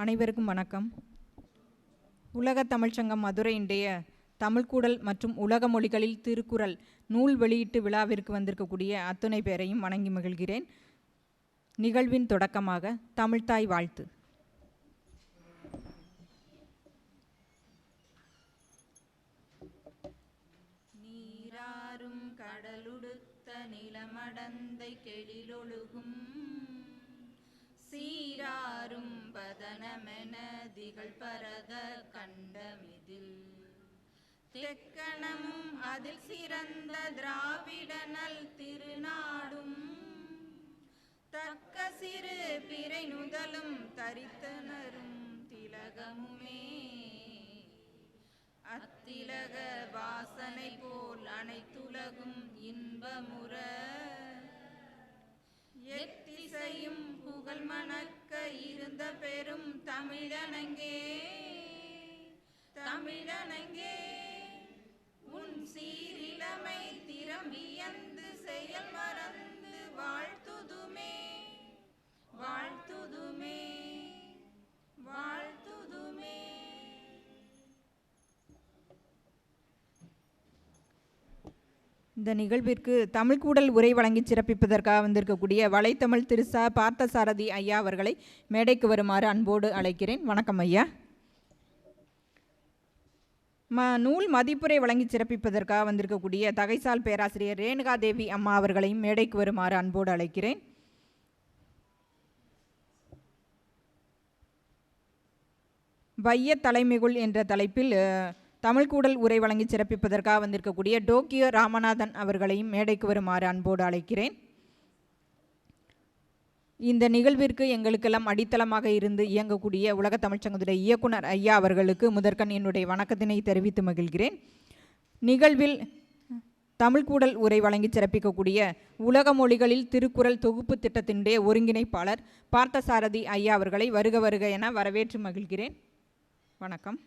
அனைவருக்கும் வணக்கம். உலக தமிழ்ச்சங்கம் மதுரை இன்றைய தமிழ்கூடல் மற்றும் உலக மொழிகளில் திருக்குறள் நூல் வெளியீட்டு விழாவிற்கு வந்திருக்கக்கூடிய அத்துணை பேரையும் வணங்கி மகிழ்கிறேன். நிகழ்வின் தொடக்கமாக தமிழ்த்தாய் வாழ்த்து. நீராறும் கடலுடுத்த நிலமடந்தை கெழிலொழுகும் சீராரும் பதனமென திகழ் பரத கண்டமிதில் தெக்கணமும் அதில் சிறந்த திராவிடனல் திருநாடும் தக்க சிறு பிறை நுதலும் தரித்தனரும் திலகமுமே அத்திலக வாசனை போல் அனைத்துலகும் இன்பமுற எத்திசையும் புகழ் மணக்க இருந்த பெரும் தமிழனங்கே தமிழனங்கே உன் சீரிலமை திறம் வியந்து செயல் மறந்து வாழ்த்துதுமே வாழ்த்துதுமே வாழ்த்துதுமே. இந்த நிகழ்விற்கு தமிழ்கூடல் உரை வழங்கி சிறப்பிப்பதற்காக வந்திருக்கக்கூடிய வலைத்தமிழ் திரு ச பார்த்தசாரதி ஐயா அவர்களை மேடைக்கு வருமாறு அன்போடு அழைக்கிறேன். வணக்கம் ஐயா. நூல் மதிப்புரை வழங்கி சிறப்பிப்பதற்காக வந்திருக்கக்கூடிய தகைசால் பேராசிரியர் ரேணுகாதேவி அம்மா அவர்களையும் மேடைக்கு வருமாறு அன்போடு அழைக்கிறேன். வைய தலைமைகுள் என்ற தலைப்பில் தமிழ்கூடல் உரை வழங்கி சிறப்பிப்பதற்காக வந்திருக்கக்கூடிய டோக்கியோ ராமநாதன் அவர்களையும் மேடைக்கு வருமாறு அன்போடு அழைக்கிறேன். இந்த நிகழ்விற்கு எங்களுக்கெல்லாம் அடித்தளமாக இருந்து இயங்கக்கூடிய உலக தமிழ்ச்சங்கத்துடைய இயக்குனர் ஐயா அவர்களுக்கு முதற்கண் என்னுடைய வணக்கத்தினை தெரிவித்து மகிழ்கிறேன். நிகழ்வில் தமிழ்கூடல் உரை வழங்கி சிறப்பிக்கக்கூடிய உலக மொழிகளில் திருக்குறள் தொகுப்பு திட்டத்தினுடைய ஒருங்கிணைப்பாளர் பார்த்தசாரதி ஐயா அவர்களை வருக வருக என வரவேற்று மகிழ்கிறேன். வணக்கம்.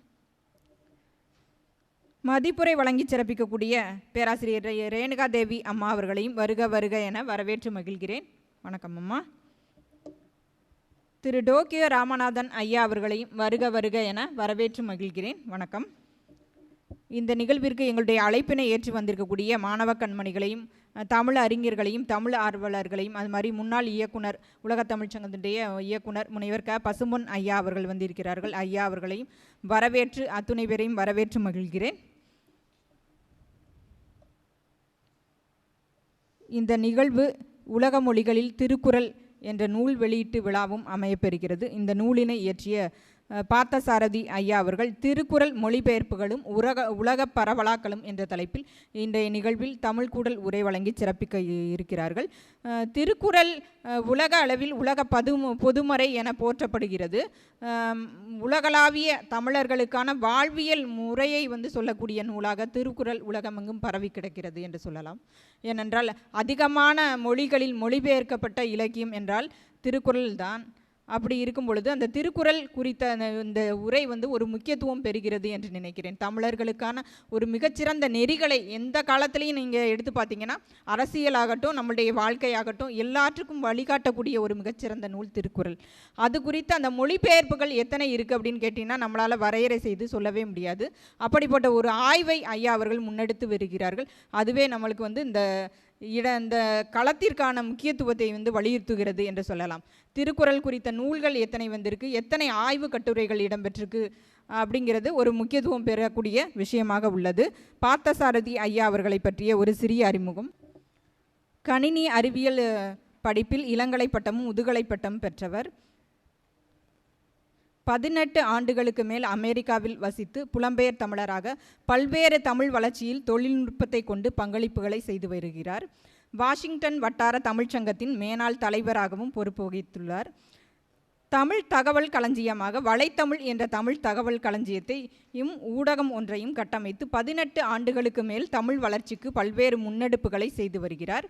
மதிப்புரை வழங்கி சிறப்பிக்கக்கூடிய பேராசிரியர் ரேணுகாதேவி அம்மா அவர்களையும் வருக வருக என வரவேற்று மகிழ்கிறேன். வணக்கம் அம்மா. திரு டோக்கியோ ராமநாதன் ஐயா அவர்களையும் வருக வருக என வரவேற்று மகிழ்கிறேன். வணக்கம். இந்த நிகழ்விற்கு எங்களுடைய அழைப்பினை ஏற்றி வந்திருக்கக்கூடிய மாணவ கண்மணிகளையும் தமிழ் அறிஞர்களையும் தமிழ் ஆர்வலர்களையும் அது மாதிரி முன்னாள் இயக்குனர் உலக தமிழ்ச்சங்கத்தினுடைய இயக்குனர் முனைவர் க பசும்பொன் ஐயா அவர்கள் வந்திருக்கிறார்கள். ஐயா அவர்களையும் வரவேற்று அத்துணை பேரையும் வரவேற்று மகிழ்கிறேன். இந்த நிகழ்வு உலக மொழிகளில் திருக்குறள் என்ற நூல் வெளியீட்டு விழாவும் அமையப்பெறுகிறது. இந்த நூலினை இயற்றிய பார்த்தசாரதி ஐயா அவர்கள் திருக்குறள் மொழிபெயர்ப்புகளும் உலக பரவலாக்களும் என்ற தலைப்பில் இன்றைய நிகழ்வில் தமிழ்கூடல் உரை வழங்கி சிறப்பிக்க இருக்கிறார்கள். திருக்குறள் உலக அளவில் உலக பொதுமறை என போற்றப்படுகிறது. உலகளாவிய தமிழர்களுக்கான வாழ்வியல் முறையை சொல்லக்கூடிய நூலாக திருக்குறள் உலகமெங்கும் பரவி கிடக்கிறது என்று சொல்லலாம். ஏனென்றால் அதிகமான மொழிகளில் மொழிபெயர்க்கப்பட்ட இலக்கியம் என்றால் திருக்குறள் தான். அப்படி இருக்கும் பொழுது அந்த திருக்குறள் குறித்த இந்த உரை ஒரு முக்கியத்துவம் பெறுகிறது என்று நினைக்கிறேன். தமிழர்களுக்கான ஒரு மிகச்சிறந்த நெறிகளை எந்த காலத்திலையும் நீங்கள் எடுத்து பார்த்தீங்கன்னா அரசியலாகட்டும் நம்மளுடைய வாழ்க்கையாகட்டும் எல்லாற்றுக்கும் வழிகாட்டக்கூடிய ஒரு மிகச்சிறந்த நூல் திருக்குறள். அது குறித்து அந்த மொழிபெயர்ப்புகள் எத்தனை இருக்குது அப்படின்னு கேட்டிங்கன்னா நம்மளால் வரையறை செய்து சொல்லவே முடியாது. அப்படிப்பட்ட ஒரு ஆய்வை ஐயா அவர்கள் முன்னெடுத்து வருகிறார்கள். அதுவே நம்மளுக்கு இந்த களத்திற்கான முக்கியத்துவத்தை வலியுறுத்துகிறது என்று சொல்லலாம். திருக்குறள் குறித்த நூல்கள் எத்தனை வந்திருக்கு, எத்தனை ஆய்வு கட்டுரைகள் இடம்பெற்றிருக்கு அப்படிங்கிறது ஒரு முக்கியத்துவம் பெறக்கூடிய விஷயமாக உள்ளது. பார்த்தசாரதி ஐயா அவர்களை பற்றிய ஒரு சிறிய அறிமுகம். கணினி அறிவியல் படிப்பில் இளங்கலை பட்டமும் முதுகலை பட்டமும் பெற்றவர். 18 ஆண்டுகளுக்கு மேல் அமெரிக்காவில் வசித்து புலம்பெயர் தமிழராக பல்வேறு தமிழ் வளர்ச்சியில் தொழில்நுட்பத்தை கொண்டு பங்களிப்புகளை செய்து வருகிறார். வாஷிங்டன் வட்டார தமிழ்ச்சங்கத்தின் மேனாள் தலைவராகவும் பொறுப்பு வகித்துள்ளார். தமிழ் தகவல் களஞ்சியமாக வலைத்தமிழ் என்ற தமிழ் தகவல் களஞ்சியத்தையும் ஊடகம் ஒன்றையும் கட்டமைத்து 18 ஆண்டுகளுக்கு மேல் தமிழ் வளர்ச்சிக்கு பல்வேறு முன்னெடுப்புகளை செய்து வருகிறார்.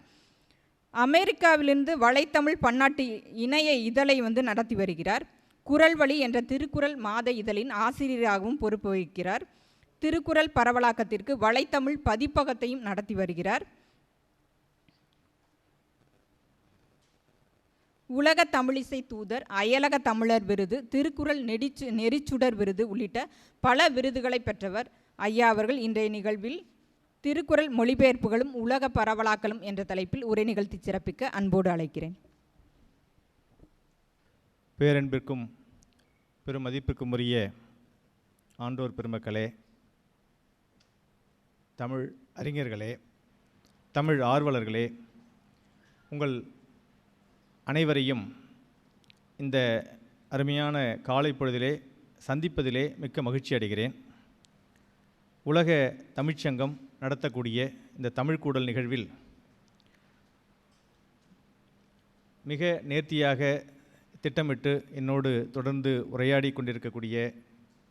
அமெரிக்காவிலிருந்து வலைத்தமிழ் பன்னாட்டு இணைய இதழை நடத்தி வருகிறார். குரல் வழி என்ற திருக்குறள் மாத இதழின் ஆசிரியராகவும் பொறுப்பு வகிக்கிறார். திருக்குறள் பரவலாக்கத்திற்கு வலைத்தமிழ் பதிப்பகத்தையும் நடத்தி வருகிறார். உலக தமிழிசை தூதர், அயலக தமிழர் விருது, திருக்குறள் நெறிச்சுடர் விருது உள்ளிட்ட பல விருதுகளை பெற்றவர் ஐயா அவர்கள். இன்றைய நிகழ்வில் திருக்குறள் மொழிபெயர்ப்புகளும் உலக பரவலாக்கலும் என்ற தலைப்பில் உரை நிகழ்த்தி சிறப்பிக்க அன்போடு அழைக்கிறேன். பேரன்பிற்கும் பெருமதிப்பிற்கும் உரிய ஆண்டோர் பெருமக்களே, தமிழ் அறிஞர்களே, தமிழ் ஆர்வலர்களே, உங்கள் அனைவரையும் இந்த அருமையான காலை பொழுதிலே சந்திப்பதிலே மிக்க மகிழ்ச்சி அடைகிறேன். உலக தமிழ்ச்சங்கம் நடத்தக்கூடிய இந்த தமிழ் கூடல் நிகழ்வில் மிக நேர்த்தியாக திட்டமிட்டு என்னோடு தொடர்ந்து உரையாடி கொண்டிருக்கக்கூடிய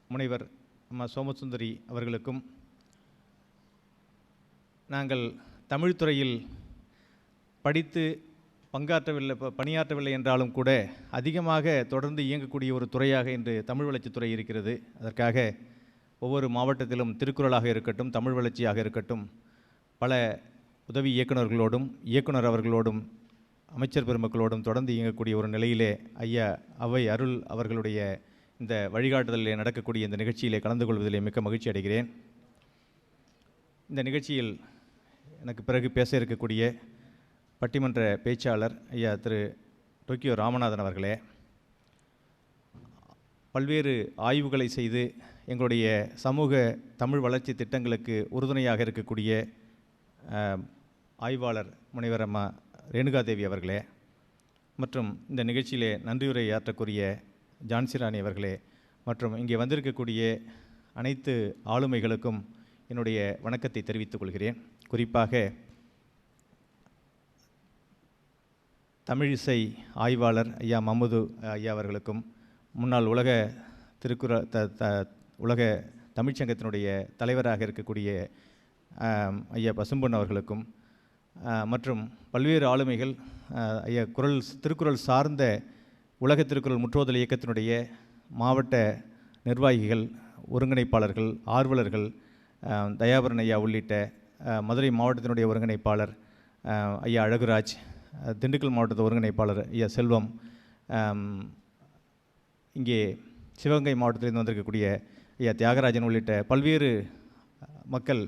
முனைவர் அம்மா சோமசுந்தரி அவர்களுக்கும், நாங்கள் தமிழ்துறையில் படித்து பணியாற்றவில்லை என்றாலும் கூட அதிகமாக தொடர்ந்து இயங்கக்கூடிய ஒரு துறையாக இன்று தமிழ் வளர்ச்சித்துறை இருக்கிறது. அதற்காக ஒவ்வொரு மாவட்டத்திலும் திருக்குறளாக இருக்கட்டும், தமிழ் வளர்ச்சியாக இருக்கட்டும், பல உதவி இயக்குநர்களோடும் இயக்குனர் அவர்களோடும் அமைச்சர் பெருமக்களோடும் தொடர்ந்து இயங்கக்கூடிய ஒரு நிலையிலே ஐயா அவை அருள் அவர்களுடைய இந்த வழிகாட்டுதலிலே நடக்கக்கூடிய இந்த நிகழ்ச்சியிலே கலந்து கொள்வதிலே மிக்க மகிழ்ச்சி அடைகிறேன். இந்த நிகழ்ச்சியில் எனக்கு பிறகு பேச இருக்கக்கூடிய பட்டிமன்ற பேச்சாளர் ஐயா திரு டோக்கியோ ராமநாதன் அவர்களே, பல்வேறு ஆய்வுகளை செய்து எங்களுடைய சமூக தமிழ் வளர்ச்சி திட்டங்களுக்கு உறுதுணையாக இருக்கக்கூடிய ஆய்வாளர் முனைவர் அம்மா ரேணுகாதேவி அவர்களே, மற்றும் இந்த நிகழ்ச்சியிலே நன்றியுரை ஆற்றக்கூடிய ஜான்சிராணி அவர்களே, மற்றும் இங்கே வந்திருக்கக்கூடிய அனைத்து ஆளுமைகளுக்கும் என்னுடைய வணக்கத்தை தெரிவித்துக் கொள்கிறேன். குறிப்பாக தமிழிசை ஆய்வாளர் ஐயா மம்முது ஐயா அவர்களுக்கும், முன்னாள் உலக உலக தமிழ்ச்சங்கத்தினுடைய தலைவராக இருக்கக்கூடிய ஐயா பசும்பொன் அவர்களுக்கும், மற்றும் பல்வேறு ஆளுமைகள், ஐயா திருக்குறள் சார்ந்த உலக திருக்குறள் முற்றோதல் இயக்கத்தினுடைய மாவட்ட நிர்வாகிகள், ஒருங்கிணைப்பாளர்கள், ஆர்வலர்கள், தயாபரன் ஐயா உள்ளிட்ட மதுரை மாவட்டத்தினுடைய ஒருங்கிணைப்பாளர் ஐயா அழகுராஜ், திண்டுக்கல் மாவட்டத்து ஒருங்கிணைப்பாளர் ஐயா செல்வம், இங்கே சிவகங்கை மாவட்டத்திலிருந்து வந்திருக்கக்கூடிய ஐயா தியாகராஜன் உள்ளிட்ட பல்வேறு மக்கள்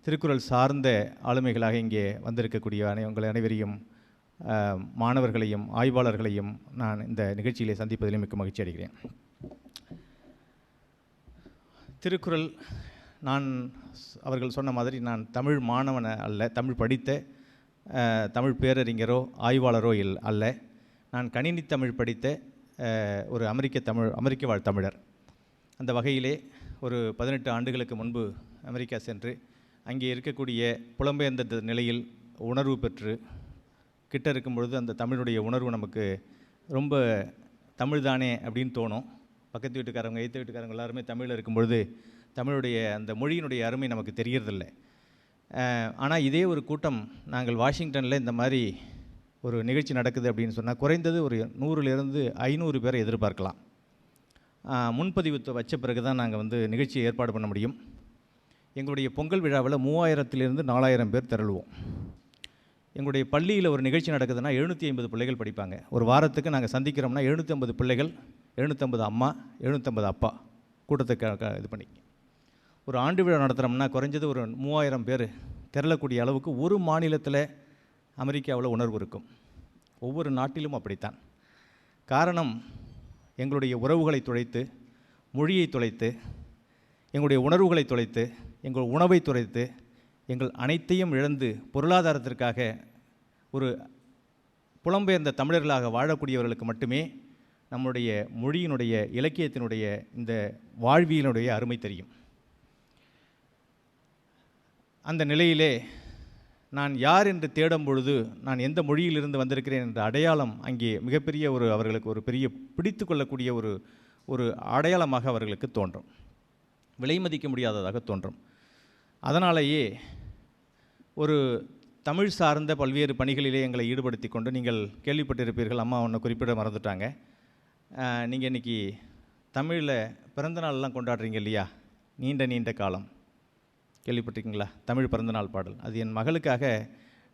திருக்குறள் சார்ந்த ஆளுமைகளாக இங்கே வந்திருக்கக்கூடிய உங்கள் அனைவரையும், மாணவர்களையும் ஆய்வாளர்களையும் நான் இந்த நிகழ்ச்சியிலே சந்திப்பதிலும் மிக்க மகிழ்ச்சி அடைகிறேன். திருக்குறள், நான் அவர்கள் சொன்ன மாதிரி நான் தமிழ் மாணவன் அல்ல, தமிழ் படித்த தமிழ் பேரறிஞரோ ஆய்வாளரோ அல்ல. நான் கணினி தமிழ் படித்த ஒரு அமெரிக்க வாழ் தமிழர். அந்த வகையிலே ஒரு 18 ஆண்டுகளுக்கு முன்பு அமெரிக்கா சென்று அங்கே இருக்கக்கூடிய புலம்பெயர்ந்த நிலையில் உணர்வு பெற்று கிட்ட இருக்கும் பொழுது அந்த தமிழுடைய உணர்வு நமக்கு ரொம்ப தமிழ் தானே அப்படின்னு தோணும். பக்கத்து வீட்டுக்காரங்க எய்த்த வீட்டுக்காரங்க எல்லாருமே தமிழில் இருக்கும் பொழுது தமிழுடைய அந்த மொழியினுடைய அருமை நமக்கு தெரியறதில்லை. ஆனால் இதே ஒரு கூட்டம் நாங்கள் வாஷிங்டனில் இந்த மாதிரி ஒரு நிகழ்ச்சி நடக்குது அப்படின்னு சொன்னால் குறைந்தது ஒரு 100லிருந்து 500 பேரை எதிர்பார்க்கலாம். முன்பதிவு வச்ச பிறகு தான் நாங்கள் நிகழ்ச்சியை ஏற்பாடு பண்ண முடியும். எங்களுடைய பொங்கல் விழாவில் 3000லிருந்து 4000 பேர் திரளுவோம். எங்களுடைய பள்ளியில் ஒரு நிகழ்ச்சி நடக்குதுன்னா 750 பிள்ளைகள் படிப்பாங்க. ஒரு வாரத்துக்கு நாங்கள் சந்திக்கிறோம்னா 750 பிள்ளைகள், 750 அம்மா, 750 அப்பா கூட்டத்துக்கு இது பண்ணி ஒரு ஆண்டு விழா நடத்துகிறோம்னா குறைஞ்சது ஒரு 3000 பேர் திரளக்கூடிய அளவுக்கு ஒரு மாநிலத்தில் அமெரிக்காவில் உணர்வு இருக்கும். ஒவ்வொரு நாட்டிலும் அப்படித்தான். காரணம், எங்களுடைய உறவுகளை தொலைத்து, மொழியை தொலைத்து, எங்களுடைய உணர்வுகளை தொலைத்து, எங்கள் உணவை தொலைத்து, எங்கள் அனைத்தையும் இழந்து பொருளாதாரத்திற்காக ஒரு புலம்பெயர்ந்த தமிழர்களாக வாழக்கூடியவர்களுக்கு மட்டுமே நம்முடைய மொழியினுடைய இலக்கியத்தினுடைய இந்த வாழ்வியலுடைய அருமை தெரியும். அந்த நிலையிலே நான் யார் என்று தேடும் பொழுது நான் எந்த மொழியிலிருந்து வந்திருக்கிறேன் என்ற அடையாளம் அங்கே மிகப்பெரிய அவர்களுக்கு ஒரு பெரிய பிடித்து கொள்ளக்கூடிய ஒரு அடையாளமாக அவர்களுக்கு தோன்றும், விலை மதிக்க முடியாததாக தோன்றும். அதனாலேயே ஒரு தமிழ் சார்ந்த பல்வேறு பணிகளிலே எங்களை ஈடுபடுத்தி கொண்டு, நீங்கள் கேள்விப்பட்டிருப்பீர்கள், அம்மா ஒன்று குறிப்பிட மறந்துட்டாங்க, நீங்கள் இன்றைக்கி தமிழில் பிறந்தநாள்லாம் கொண்டாடுறீங்க இல்லையா, நீண்ட காலம் கேள்விப்பட்டிருக்கீங்களா? தமிழ் பிறந்தநாள் பாடல் அது என் மகளுக்காக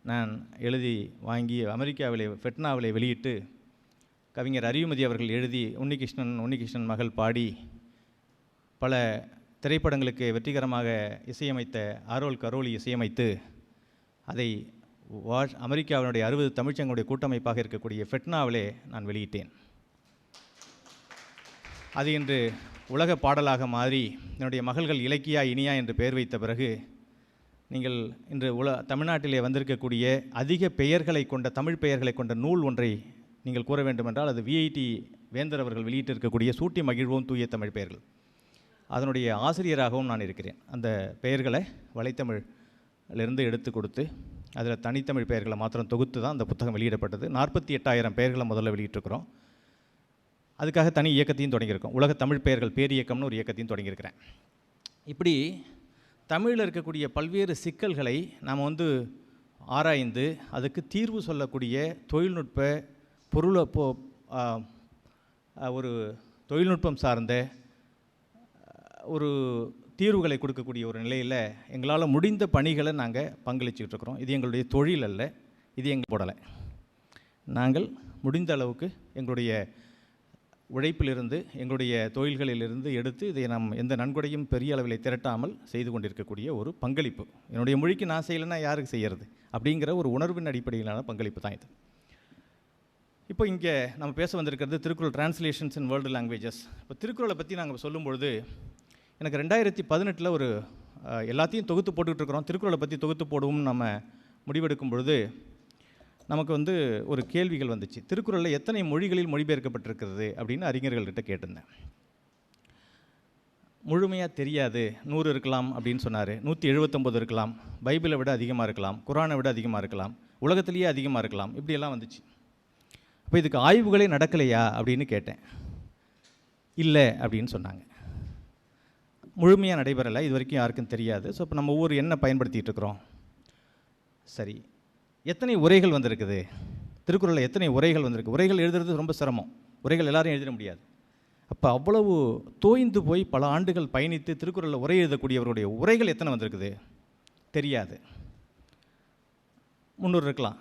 நான் எழுதி வாங்கி அமெரிக்காவிலே ஃபெட்னாவிலே வெளியிட்டு கவிஞர் அறிவுமதி அவர்கள் எழுதி உன்னிகிருஷ்ணன் மகள் பாடி பல திரைப்படங்களுக்கு வெற்றிகரமாக இசையமைத்த ஆரோல் கரோலி இசையமைத்து அதை அமெரிக்காவினுடைய 60 தமிழ்ச்சங்களுடைய கூட்டமைப்பாக இருக்கக்கூடிய ஃபெட்னாவிலே நான் வெளியிட்டேன். அது இன்று உலக பாடலாக மாறி என்னுடைய மகள்கள் இலக்கியா இனியா என்று பெயர் வைத்த பிறகு நீங்கள் இன்று தமிழ்நாட்டிலே வந்திருக்கக்கூடிய அதிக பெயர்களை கொண்ட தமிழ் பெயர்களை கொண்ட நூல் ஒன்றை நீங்கள் கூற வேண்டுமென்றால் அது விஐடி வேந்தர் அவர்கள் வெளியிட்டிருக்கக்கூடிய சூட்டி மகிழ்வோம் தூய தமிழ் பெயர்கள். அதனுடைய ஆசிரியராகவும் நான் இருக்கிறேன். அந்த பெயர்களை வலைத்தமிழிலிருந்து எடுத்து கொடுத்து அதில் தனித்தமிழ் பெயர்களை மாத்திரம் தொகுத்து தான் அந்த புத்தகம் வெளியிடப்பட்டது. 48,000 பெயர்களை முதல்ல வெளியிட்டிருக்கிறோம். அதுக்காக தனி இயக்கத்தையும் தொடங்கியிருக்கோம். உலக தமிழ் பெயர்கள் பேரியக்கம்னு ஒரு இயக்கத்தையும் தொடங்கியிருக்கிறேன். இப்படி தமிழில் இருக்கக்கூடிய பல்வேறு சிக்கல்களை நாம் ஆராய்ந்து அதுக்கு தீர்வு சொல்லக்கூடிய தொழில்நுட்ப ஒரு தொழில்நுட்பம் சார்ந்த ஒரு தீர்வுகளை கொடுக்கக்கூடிய ஒரு நிலையில் எங்களால் முடிந்த பணிகளை நாங்கள் பங்களிச்சுக்கிட்டு இருக்கிறோம். இது எங்களுடைய தொழில் அல்ல, இது எங்கள் போடலை. நாங்கள் முடிந்த அளவுக்கு எங்களுடைய உழைப்பிலிருந்து எங்களுடைய தொழில்களிலிருந்து எடுத்து இதை நாம் எந்த நன்கொடையும் பெரிய அளவில் திரட்டாமல் செய்து கொண்டிருக்கக்கூடிய ஒரு பங்களிப்பு. என்னுடைய மொழிக்கு நான் செய்யலைன்னா யாருக்கு செய்கிறது அப்படிங்கிற ஒரு உணர்வின் அடிப்படையிலான பங்களிப்பு தான் இது. இப்போ இங்கே நம்ம பேச வந்திருக்கிறது Thirukkural translations in world languages. இப்போ திருக்குறளை பற்றி நாங்கள் சொல்லும்பொழுது எனக்கு 2018 ஒரு எல்லாத்தையும் தொகுத்து போட்டுக்கிட்டு திருக்குறளை பற்றி தொகுத்து போடுவோம்னு நம்ம முடிவெடுக்கும் பொழுது நமக்கு ஒரு கேள்விகள் வந்துச்சு. திருக்குறளில் எத்தனை மொழிகளில் மொழிபெயர்க்கப்பட்டிருக்கிறது அப்படின்னு அறிஞர்கள்கிட்ட கேட்டிருந்தேன். முழுமையாக தெரியாது, 100 இருக்கலாம் அப்படின்னு சொன்னார். 179 இருக்கலாம், பைபிளை விட அதிகமாக இருக்கலாம், குரானை விட அதிகமாக இருக்கலாம், உலகத்திலேயே அதிகமாக இருக்கலாம், இப்படியெல்லாம் வந்துச்சு. அப்போ இதுக்கு ஆய்வுகளே நடக்கலையா அப்படின்னு கேட்டேன். இல்லை அப்படின்னு சொன்னாங்க. முழுமையாக நடைபெறலை, இது வரைக்கும் யாருக்கும் தெரியாது. ஸோ இப்போ நம்ம ஊர் என்ன பயன்படுத்திகிட்டு இருக்கிறோம்? சரி, எத்தனை உரைகள் வந்திருக்குது? திருக்குறளில் எத்தனை உரைகள் வந்திருக்கு? உரைகள் எழுதுறது ரொம்ப சிரமம், உரைகள் எல்லாரும் எழுதிட முடியாது. அப்போ அவ்வளவு தோய்ந்து போய் பல ஆண்டுகள் பயணித்து திருக்குறளில் உரை எழுதக்கூடியவருடைய உரைகள் எத்தனை வந்திருக்குது? தெரியாது. 300 இருக்கலாம்,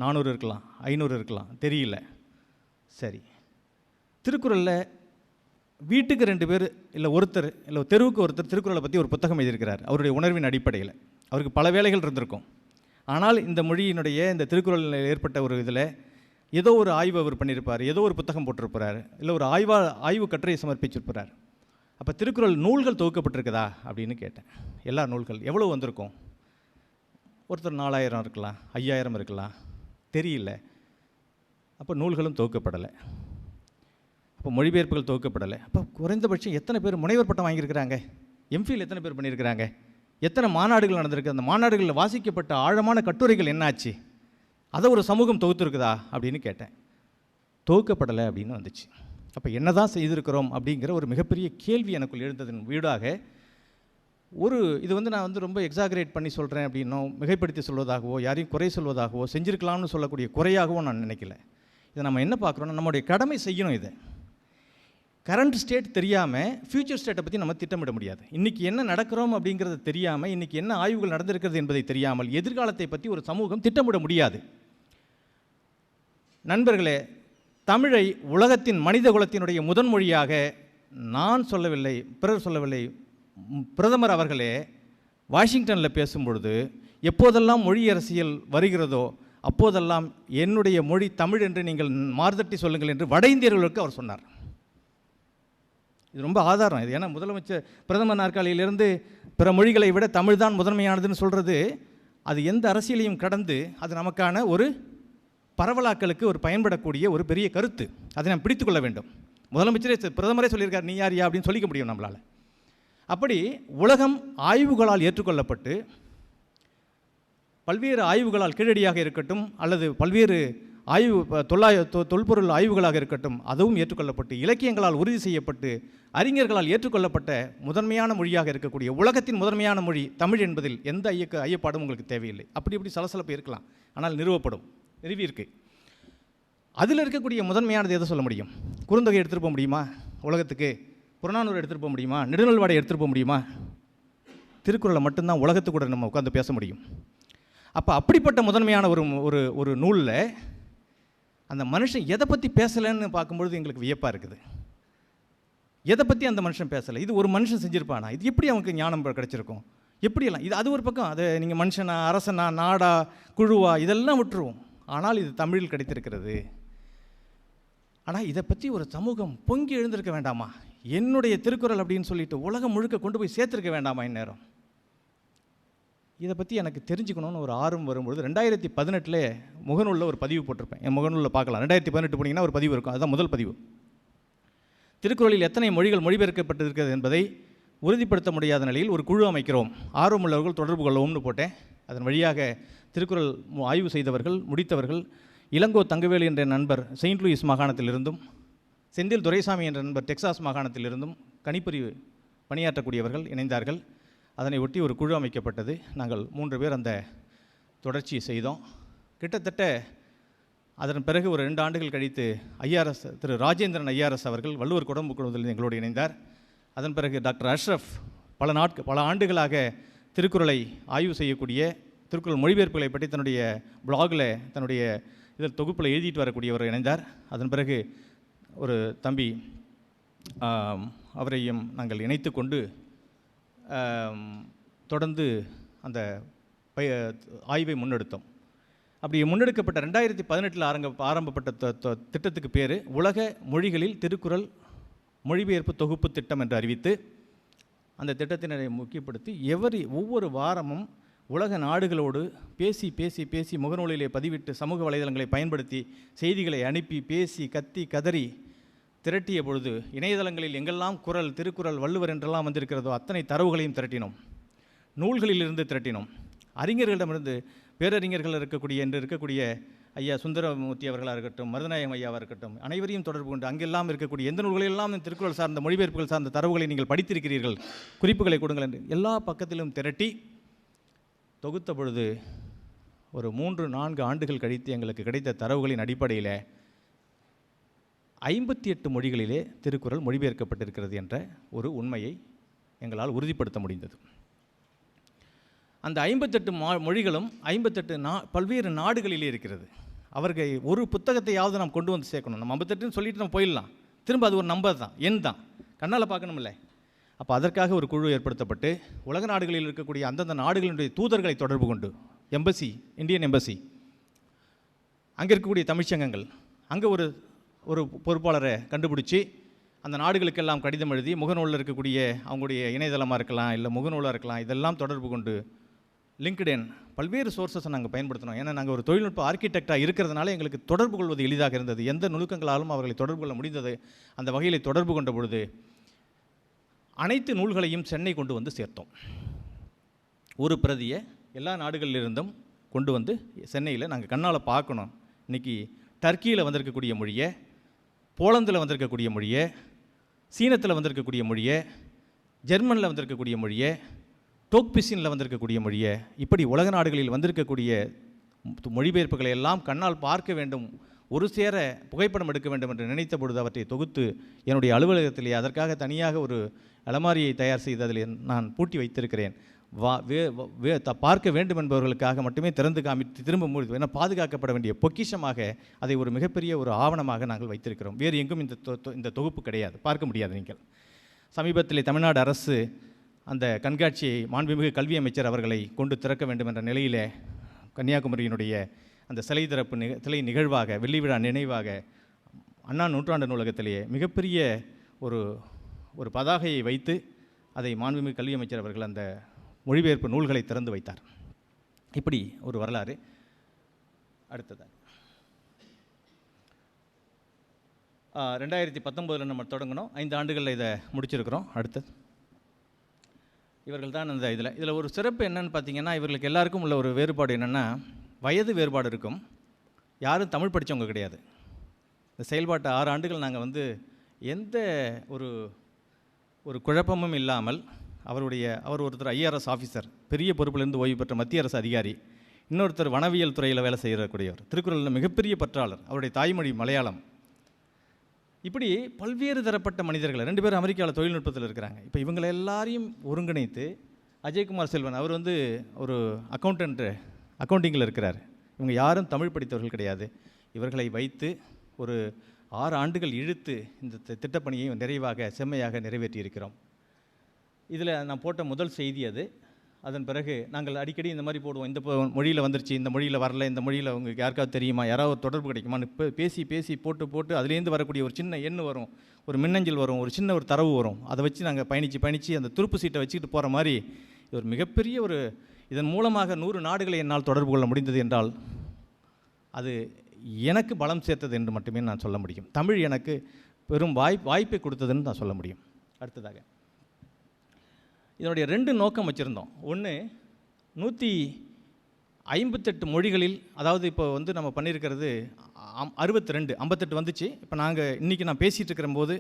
400 இருக்கலாம், 500 இருக்கலாம், தெரியல. சரி, திருக்குறளில் வீட்டுக்கு 2 பேர் இல்லை ஒருத்தர் இல்லை தெருவுக்கு ஒருத்தர் திருக்குறளை பற்றி ஒரு புத்தகம் எழுதியிருக்கிறார். அவருடைய உணர்வின் அடிப்படையில் அவருக்கு பல வேலைகள் இருந்திருக்கும். ஆனால் இந்த மொழியினுடைய இந்த திருக்குறளில் ஏற்பட்ட ஒரு இதில் ஏதோ ஒரு ஆய்வு அவர் பண்ணியிருப்பார், ஏதோ ஒரு புத்தகம் போட்டிருப்பார், இல்லை ஒரு ஆய்வு கட்டுரையை சமர்ப்பிச்சிருப்பார். அப்போ திருக்குறள் நூல்கள் தொகுக்கப்பட்டிருக்குதா அப்படின்னு கேட்டேன். எல்லா நூல்கள் எவ்வளோ வந்திருக்கும்? ஒருத்தர் 4000 இருக்கலாம், 5000 இருக்கலாம், தெரியல. அப்போ நூல்களும் தொகுக்கப்படலை, அப்போ மொழிபெயர்ப்புகள் தொகுக்கப்படலை. அப்போ குறைந்தபட்சம் எத்தனை பேர் முனைவர் பட்டம் வாங்கியிருக்கிறாங்க? எம்ஃபில் எத்தனை பேர் பண்ணியிருக்கிறாங்க? எத்தனை மாநாடுகள் நடந்திருக்கு? அந்த மாநாடுகளில் வாசிக்கப்பட்ட ஆழமான கட்டுரைகள் என்னாச்சு? அதை ஒரு சமூகம் தொகுத்துருக்குதா அப்படின்னு கேட்டேன். தொகுக்கப்படலை அப்படின்னு வந்துச்சு. அப்போ என்ன தான் செய்திருக்கிறோம் அப்படிங்கிற ஒரு மிகப்பெரிய கேள்வி எனக்குள் எழுந்ததன் வீடாக இது நான் ரொம்ப எக்ஸாகரேட் பண்ணி சொல்கிறேன் அப்படின்னோ மிகைப்படுத்தி சொல்வதாகவோ யாரையும் குறை சொல்வதாகவோ செஞ்சுருக்கலாம்னு சொல்லக்கூடிய குறையாகவோ நான் நினைக்கல. இதை நம்ம என்ன பார்க்குறோன்னா நம்முடைய கடமை செய்யணும். இதை கரண்ட் ஸ்டேட் தெரியாமல் ஃப்யூச்சர் ஸ்டேட்டை பற்றி நம்ம திட்டமிட முடியாது. இன்றைக்கி என்ன நடக்கிறோம் அப்படிங்கிறது தெரியாமல், இன்றைக்கி என்ன ஆய்வுகள் நடந்திருக்கிறது என்பதை தெரியாமல் எதிர்காலத்தை பற்றி ஒரு சமூகம் திட்டமிட முடியாது. நண்பர்களே, தமிழை உலகத்தின் மனித குலத்தினுடைய முதன்மொழியாக நான் சொல்லவில்லை, பிறர் சொல்லவில்லை, பிரதமர் அவர்களே வாஷிங்டனில் பேசும்பொழுது எப்போதெல்லாம் மொழி அரசியல் வருகிறதோ அப்போதெல்லாம் என்னுடைய மொழி தமிழ் என்று நீங்கள் மார்தட்டி சொல்லுங்கள் என்று வட இந்தியர்களுக்கு அவர் சொன்னார். இது ரொம்ப ஆதாரம் இது. ஏன்னா முதலமைச்சர் பிரதமர் நாற்காலியிலிருந்து பிற மொழிகளை விட தமிழ் தான் முதன்மையானதுன்னு சொல்கிறது, அது எந்த அரசியலையும் கடந்து அது நமக்கான ஒரு பரவலாக்களுக்கு ஒரு பயன்படக்கூடிய ஒரு பெரிய கருத்து. அதை நாம் பிடித்துக்கொள்ள வேண்டும். முதலமைச்சரே பிரதமரே சொல்லியிருக்கார், நீ யாரியா அப்படின்னு சொல்லிக்க முடியும் நம்மளால். அப்படி உலகம் ஆய்வுகளால் ஏற்றுக்கொள்ளப்பட்டு பல்வேறு ஆய்வுகளால் கீழடியாக இருக்கட்டும் அல்லது பல்வேறு தொல்பொருள் ஆய்வுகளாக இருக்கட்டும் அதுவும் ஏற்றுக்கொள்ளப்பட்டு இலக்கியங்களால் உறுதி செய்யப்பட்டு அறிஞர்களால் ஏற்றுக்கொள்ளப்பட்ட முதன்மையான மொழியாக இருக்கக்கூடிய உலகத்தின் முதன்மையான மொழி தமிழ் என்பதில் எந்த ஐயப்பாடும் உங்களுக்கு தேவையில்லை. அப்படி சலசலப்பு இருக்கலாம், ஆனால் நிறுவியிருக்கு. அதில் இருக்கக்கூடிய முதன்மையானது எதை சொல்ல முடியும்? குறுந்தொகை எடுத்துகிட்டு போக முடியுமா? உலகத்துக்கு புறநானூறு எடுத்துகிட்டு போக முடியுமா? நெடுநல்வாடை எடுத்துகிட்டு போக முடியுமா? திருக்குறளை மட்டும்தான் உலகத்துக்கு கூட நம்ம உட்காந்து பேச முடியும். அப்போ அப்படிப்பட்ட முதன்மையான ஒரு நூலில் அந்த மனுஷன் எதை பற்றி பேசலைன்னு பார்க்கும்பொழுது எங்களுக்கு வியப்பாக இருக்குது. எதை பற்றி அந்த மனுஷன் பேசலை, இது ஒரு மனுஷன் செஞ்சுருப்பானா, இது எப்படி அவனுக்கு ஞானம் கிடச்சிருக்கும், எப்படியெல்லாம் இது. அது ஒரு பக்கம், அதை நீங்கள் மனுஷனா, அரசனா, நாடா, குழுவா, இதெல்லாம் விட்டுருவோம். ஆனால் இது தமிழில் கிடைத்திருக்கிறது. ஆனால் இதை பற்றி ஒரு சமூகம் பொங்கி எழுந்திருக்க வேண்டாமா? என்னுடைய திருக்குறள் அப்படின்னு சொல்லிட்டு உலகம் முழுக்க கொண்டு போய் சேர்த்துருக்க வேண்டாமா இந்நேரம்? இதை பற்றி எனக்கு தெரிஞ்சுக்கணும்னு ஒரு ஆர்வம் வரும்பொழுது 2018 முகநூலில் ஒரு பதிவு போட்டிருப்பேன். என் முகநூலில் பார்க்கலாம். 2018 போனீங்கன்னா ஒரு பதிவு இருக்கும். அதுதான் முதல் பதிவு. திருக்குறளில் எத்தனை மொழிகள் மொழிபெயர்க்கப்பட்டிருக்கிறது என்பதை உறுதிப்படுத்த முடியாத நிலையில் ஒரு குழு அமைக்கிறோம், ஆர்வமுள்ளவர்கள் தொடர்பு கொள்ளவும்னு போட்டேன். அதன் வழியாக திருக்குறள் ஆய்வு செய்தவர்கள், முடித்தவர்கள், இளங்கோ தங்கவேலு என்ற நண்பர் செயின்ட் லூயிஸ் மாகாணத்திலிருந்தும், செந்தில் துரைசாமி என்ற நண்பர் டெக்சாஸ் மாகாணத்திலிருந்தும் கணிப்பொறி பணியாற்றக்கூடியவர்கள் இணைந்தார்கள். அதனை ஒட்டி ஒரு குழு அமைக்கப்பட்டது. நாங்கள் 3 பேர் அந்த தொடர்ச்சியை செய்தோம். கிட்டத்தட்ட அதன் பிறகு ஒரு 2 ஆண்டுகள் கழித்து ஐஆர்எஸ் திரு ராஜேந்திரன் ஐஆர்எஸ் அவர்கள் வள்ளுவர் குடும்ப குழுவில் எங்களோடு இணைந்தார். அதன் பிறகு டாக்டர் அஷ்ரஃப் பல ஆண்டுகளாக திருக்குறளை ஆய்வு செய்யக்கூடிய, திருக்குறள் மொழிபெயர்ப்புகளை பற்றி தன்னுடைய பிளாகில், தன்னுடைய இதில் தொகுப்பில் எழுதிட்டு வரக்கூடியவர் இணைந்தார். அதன் பிறகு ஒரு தம்பி, அவரையும் நாங்கள் இணைத்து கொண்டு தொடர்ந்து அந்த ஆய்வை முன்னெடுத்தோம். அப்படி முன்னெடுக்கப்பட்ட 2018 ஆரம்பப்பட்ட திட்டத்துக்கு பேர் உலக மொழிகளில் திருக்குறள் மொழிபெயர்ப்பு தொகுப்பு திட்டம் என்று அறிவித்து, அந்த திட்டத்தினரை முக்கியப்படுத்தி ஒவ்வொரு வாரமும் உலக நாடுகளோடு பேசி பேசி பேசி முகநூலிலே பதிவிட்டு சமூக வலைதளங்களை பயன்படுத்தி செய்திகளை அனுப்பி பேசி கத்தி கதறி திரட்டிய பொழுது, இணையதளங்களில் எங்கெல்லாம் குறள், திருக்குறள், வள்ளுவர் என்றெல்லாம் வந்திருக்கிறதோ அத்தனை தரவுகளையும் திரட்டினோம். நூல்களிலிருந்து திரட்டினோம். அறிஞர்களிடமிருந்து, பேரறிஞர்கள் இருக்கக்கூடிய ஐயா சுந்தரமூர்த்தி அவர்களாக இருக்கட்டும், மருதநாயகம் ஐயாவாக இருக்கட்டும், அனைவரையும் தொடர்பு கொண்டு அங்கெல்லாம் இருக்கக்கூடிய எந்த நூல்களெல்லாம் திருக்குறள் சார்ந்த மொழிபெயர்ப்புகள் சார்ந்த தரவுகளை நீங்கள் படித்திருக்கிறீர்கள், குறிப்புகளை கொடுங்கள் என்று எல்லா பக்கத்திலும் திரட்டி தொகுத்த பொழுது ஒரு 3-4 ஆண்டுகள் கழித்து எங்களுக்கு கிடைத்த தரவுகளின் அடிப்படையில் 58 மொழிகளிலே திருக்குறள் மொழிபெயர்க்கப்பட்டிருக்கிறது என்ற ஒரு உண்மையை எங்களால் உறுதிப்படுத்த முடிந்தது. அந்த 58 மொழிகளும் 58 பல்வேறு நாடுகளிலே இருக்கிறது. அவர்கள் ஒரு புத்தகத்தையாவது நாம் கொண்டு வந்து சேர்க்கணும். நம்ம 58ன்னு சொல்லிட்டு நம்ம போயிடலாம், திரும்ப அது ஒரு நம்பர் தான், எண் தான், கண்ணால் பார்க்கணும்ல. அப்போ அதற்காக ஒரு குழு ஏற்படுத்தப்பட்டு உலக நாடுகளில் இருக்கக்கூடிய அந்தந்த நாடுகளினுடைய தூதர்களை தொடர்பு கொண்டு, எம்பசி, இந்தியன் எம்பசி, அங்கே இருக்கக்கூடிய தமிழ்ச்சங்கங்கள், அங்கே ஒரு பொறுப்பாளரை கண்டுபிடிச்சி அந்த நாடுகளுக்கெல்லாம் கடிதம் எழுதி, முகநூலில் இருக்கக்கூடிய அவங்களுடைய இணையதளமாக இருக்கலாம், இல்லை முகநூலாக இருக்கலாம், இதெல்லாம் தொடர்பு கொண்டு லிங்க்டின் பல்வேறு சோர்ஸஸை நாங்கள் பயன்படுத்தினோம். ஏன்னா நாங்கள் ஒரு தொழில்நுட்ப ஆர்கிடெக்டாக இருக்கிறதுனால எங்களுக்கு தொடர்பு கொள்வது எளிதாக இருந்தது. எந்த நுணுக்கங்களாலும் அவர்களை தொடர்பு கொள்ள முடிந்தது. அந்த வகையில் தொடர்பு கொண்ட பொழுது அனைத்து நூல்களையும் சென்னை கொண்டு வந்து சேர்த்தோம். ஒரு பிரதியை எல்லா நாடுகளிலிருந்தும் கொண்டு வந்து சென்னையில் நாங்கள் கண்ணால் பார்க்கணும். இன்றைக்கி டர்க்கியில் வந்திருக்கக்கூடிய மொழியை, போலந்தில் வந்திருக்கக்கூடிய மொழியை, சீனத்தில் வந்திருக்கக்கூடிய மொழியை, ஜெர்மனில் வந்திருக்கக்கூடிய மொழியை, டோக்பிசினில் வந்திருக்கக்கூடிய மொழியை, இப்படி உலக நாடுகளில் வந்திருக்கக்கூடிய மொழிபெயர்ப்புகளை எல்லாம் கண்ணால் பார்க்க வேண்டும், ஒரு சேர புகைப்படம் எடுக்க வேண்டும் என்று நினைத்த பொழுது அவற்றை தொகுத்து என்னுடைய அலுவலகத்திலே அதற்காக தனியாக ஒரு அலமாரியை தயார் செய்து அதில் நான் பூட்டி வைத்திருக்கிறேன். பார்க்க வேண்டும் என்பவர்களுக்காக மட்டுமே திறந்து காமித்து திரும்ப மூடி, ஏன்னா பாதுகாக்கப்பட வேண்டிய பொக்கிஷமாக அதை ஒரு மிகப்பெரிய ஒரு ஆவணமாக நாங்கள் வைத்திருக்கிறோம். வேறு எங்கும் இந்த தொகுப்பு கிடையாது, பார்க்க முடியாது. நீங்கள் சமீபத்தில் தமிழ்நாடு அரசு அந்த கண்காட்சியை மாண்புமிகு கல்வி அமைச்சர் அவர்களை கொண்டு திறக்க வேண்டும் என்ற நிலையிலே கன்னியாகுமரியினுடைய அந்த சிலை நிகழ்வாக, வெள்ளி விழா நினைவாக அண்ணா நூற்றாண்டு நூலகத்திலேயே மிகப்பெரிய ஒரு பதாகையை வைத்து அதை மாண்புமிகு கல்வி அமைச்சர் அவர்கள் அந்த மொழிபெயர்ப்பு நூல்களை திறந்து வைத்தார். இப்படி ஒரு வரலாறு. அடுத்ததாக 2019 நம்ம தொடங்கினோம். 5 ஆண்டுகளில் இதை முடிச்சிருக்கிறோம். அடுத்தது இவர்கள் தான் அந்த இதில் ஒரு சிறப்பு என்னன்னு பார்த்தீங்கன்னா, இவர்களுக்கு எல்லாருக்கும் உள்ள ஒரு வேறுபாடு என்னென்னா, வயது வேறுபாடு இருக்கும். யாரும் தமிழ் படித்தவங்க கிடையாது. இந்த செயல்பாட்டை 6 ஆண்டுகள் நாங்கள் எந்த ஒரு குழப்பமும் இல்லாமல் அவர் ஒருத்தர் ஐஆர்எஸ் ஆஃபீஸர், பெரிய பொறுப்பிலிருந்து ஓய்வு பெற்ற மத்திய அரசு அதிகாரி, இன்னொருத்தர் வனவியல் துறையில் வேலை செய்யக்கூடியவர், திருக்குறளில் மிகப்பெரிய பற்றாளர், அவருடைய தாய்மொழி மலையாளம், இப்படி பல்வேறு தரப்பட்ட மனிதர்கள் 2 பேரும் அமெரிக்காவில் தொழில்நுட்பத்தில் இருக்கிறாங்க. இப்போ இவங்களை எல்லாரையும் ஒருங்கிணைத்து அஜய்குமார் செல்வன் அவர் ஒரு அக்கௌண்டிங்கில் இருக்கிறார். இவங்க யாரும் தமிழ் படித்தவர்கள் கிடையாது. இவர்களை வைத்து ஒரு 6 ஆண்டுகள் இழுத்து இந்த திட்டப்பணியை நிறைவாக செம்மையாக நிறைவேற்றியிருக்கிறோம். இதில் நான் போட்ட முதல் செய்தி அது. அதன் பிறகு நாங்கள் அடிக்கடி இந்த மாதிரி போடுவோம், இந்த மொழியில் வந்துருச்சு, இந்த மொழியில் வரல, இந்த மொழியில் உங்களுக்கு யாருக்காவது தெரியுமா, யாராவது தொடர்பு கிடைக்குமான்னு இப்போ பேசி போட்டு அதுலேருந்து வரக்கூடிய ஒரு சின்ன எண் வரும், ஒரு மின்னஞ்சல் வரும், ஒரு சின்ன ஒரு தரவு வரும். அதை வச்சு நாங்கள் பயணித்து அந்த துருப்பு சீட்டை வச்சுக்கிட்டு போகிற மாதிரி ஒரு மிகப்பெரிய ஒரு இதன் மூலமாக 100 நாடுகளை என்னால் தொடர்பு கொள்ள முடிந்தது என்றால் அது எனக்கு பலம் சேர்த்தது என்று மட்டுமே நான் சொல்ல முடியும். தமிழ் எனக்கு பெரும் வாய்ப்பை கொடுத்ததுன்னு நான் சொல்ல முடியும். அடுத்ததாக இதனுடைய 2 நோக்கம் வச்சுருந்தோம். ஒன்று 158 மொழிகளில், அதாவது இப்போ வந்து நம்ம பண்ணியிருக்கிறது 58 வந்துச்சு. இப்போ இன்றைக்கி நான் பேசிகிட்டு இருக்கிற போது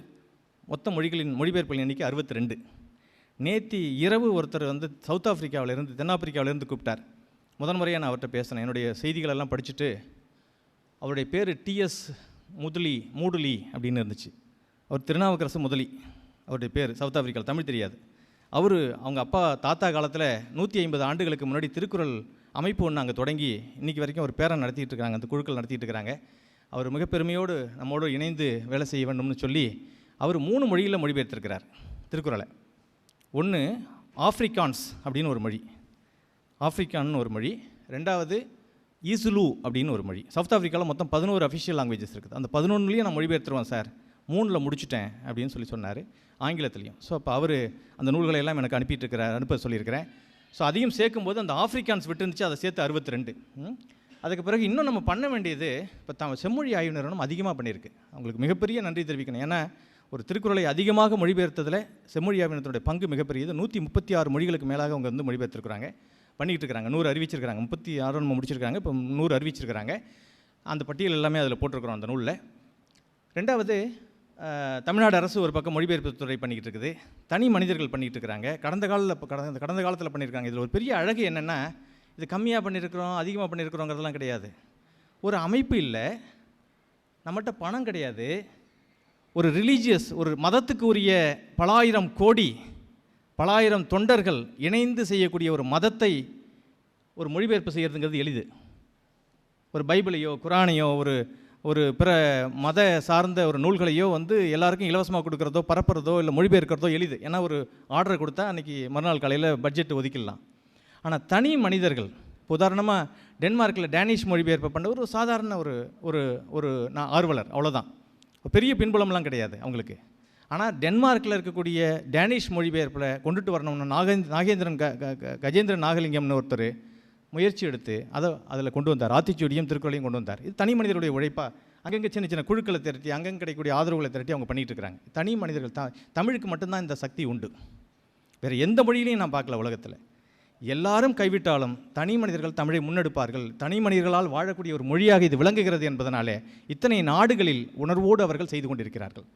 மொத்த மொழிகளின் மொழிபெயர்ப்புகளின் எண்ணிக்கை 62. நேற்று இரவு ஒருத்தர் வந்து சவுத் ஆஃப்ரிக்காவிலேருந்து தென்னாப்பிரிக்காவிலேருந்து கூப்பிட்டார். முதன் முறையாக நான் அவர்கிட்ட பேசினேன். என்னுடைய செய்திகளெல்லாம் படிச்சுட்டு அவருடைய பேர் டிஎஸ் மூடுலி அப்படின்னு இருந்துச்சு. அவர் திருநாவுக்கரசு முதலி அவருடைய பேர். சவுத் ஆஃப்ரிக்காவில், தமிழ் தெரியாது. அவங்க அப்பா தாத்தா காலத்தில் 150 ஆண்டுகளுக்கு முன்னாடி திருக்குறள் அமைப்பு ஒன்று அங்கே தொடங்கி இன்றைக்கி வரைக்கும் ஒரு பேரன் நடத்திட்டு இருக்காங்க, அந்த குழுக்கள் நடத்திட்டு இருக்கிறாங்க. அவர் மிக பெருமையோடு நம்மோடு இணைந்து வேலை செய்ய வேண்டும்னு சொல்லி அவர் 3 மொழியில் மொழிபெயர்த்திருக்கிறார் திருக்குறளை. ஒன்று ஆஃப்ரிக்கான்ஸ் அப்படின்னு ஒரு மொழி, ஆஃப்ரிக்கான்னு ஒரு மொழி. 2வது ஈசுலு அப்படின்னு ஒரு மொழி. சவுத் ஆஃப்ரிக்காவில் மொத்தம் 11 அஃபிஷியல் லாங்குவேஜஸ் இருக்குது. அந்த 11லேயும் நான் மொழிபெயர்த்துருவேன் சார், 3ல் முடிச்சுட்டேன் அப்படின்னு சொன்னார், ஆங்கிலத்துலேயும். ஸோ அப்போ அவர் அந்த நூல்களை எல்லாம் எனக்கு அனுப்ப சொல்லியிருக்கிறேன். ஸோ அதையும் சேர்க்கும்போது அந்த ஆஃப்ரிக்கான்ஸ் விட்டுருந்துச்சு, அதை சேர்த்து 62. அதுக்கு பிறகு இன்னும் நம்ம பண்ண வேண்டியது, இப்போ செம்மொழி ஆய்வு நிறுவனம் அதிகமாக பண்ணியிருக்கு. அவங்களுக்கு மிகப்பெரிய நன்றி தெரிவிக்கணும். ஏன்னா ஒரு திருக்குறளை அதிகமாக மொழிபெயர்த்ததில் செம்மொழி ஆய்வு நிறுவனத்துடைய பங்கு மிகப்பெரியது. 136 மொழிகளுக்கு மேலாக அவங்க வந்து மொழிபெயர்த்துருக்குறாங்க, பண்ணிகிட்டு இருக்கிறாங்க. 100 அறிவிச்சிருக்கிறாங்க, 36 நம்ம முடிச்சிருக்காங்க, இப்போ 100 அறிவிச்சிருக்கிறாங்க. அந்த பட்டியல் எல்லாமே அதில் போட்டிருக்கிறோம் அந்த நூலில். 2வது தமிழ்நாடு அரசு ஒரு பக்கம் மொழிபெயர்ப்பு துறை பண்ணிக்கிட்டு இருக்குது, தனி மனிதர்கள் பண்ணிகிட்டு இருக்கிறாங்க. கடந்த காலத்தில் பண்ணியிருக்காங்க. இதில் ஒரு பெரிய அழகு என்னென்னா, இது கம்மியாக பண்ணியிருக்கிறோம் அதிகமாக பண்ணியிருக்கிறோங்கிறதெல்லாம் கிடையாது. ஒரு அமைப்பு இல்லை, நம்மகிட்ட பணம் கிடையாது, ஒரு ரிலீஜியஸ், ஒரு மதத்துக்கு உரிய பல ஆயிரம் தொண்டர்கள் இணைந்து செய்யக்கூடிய ஒரு மதத்தை ஒரு மொழிபெயர்ப்பு செய்கிறதுங்கிறது எளிது. ஒரு பைபிளையோ குரானையோ ஒரு பிற மத சார்ந்த ஒரு நூல்களையோ வந்து எல்லாருக்கும் இலவசமாக கொடுக்குறதோ பரப்புறதோ இல்லை மொழிபெயர்க்கிறதோ எளிது. ஏன்னா ஒரு ஆர்டரை கொடுத்தா அன்றைக்கி மறுநாள் காலையில் பட்ஜெட் ஒதுக்கிடலாம். ஆனால் தனி மனிதர்கள், இப்போ உதாரணமாக டென்மார்க்கில் டேனிஷ் மொழிபெயர்ப்பு பண்ண ஒரு சாதாரண ஒரு ஆர்வலர், அவ்வளோதான், பெரிய பின்புலம்லாம் கிடையாது அவங்களுக்கு. ஆனால் டென்மார்க்கில் இருக்கக்கூடிய டேனிஷ் மொழிபெயர்ப்பில் கொண்டுட்டு வரணும்னு கஜேந்திரன் நாகலிங்கம்னு ஒருத்தர் முயற்சி எடுத்து அதில் கொண்டு வந்தார். ஆத்திச்சூடியும் திருக்குறளையும் கொண்டு வந்தார். இது தனி மனிதர்களுடைய உழைப்பாக அங்கங்கே சின்ன குழுக்களை திரட்டி அங்கங்கே கிடைக்கக்கூடிய ஆதரவுகளை திரட்டி அவங்க பண்ணிகிட்டு இருக்கிறாங்க. தனி மனிதர்கள் தமிழுக்கு மட்டும்தான் இந்த சக்தி உண்டு, வேறு எந்த மொழியிலையும் நான் பார்க்கல உலகத்தில். எல்லாரும் கைவிட்டாலும் தனி மனிதர்கள் தமிழை முன்னெடுப்பார்கள். தனி மனிதர்களால் வாழக்கூடிய ஒரு மொழியாக இது விளங்குகிறது என்பதனாலே இத்தனை நாடுகளில் உணர்வோடு அவர்கள் செய்து கொண்டிருக்கிறார்கள்.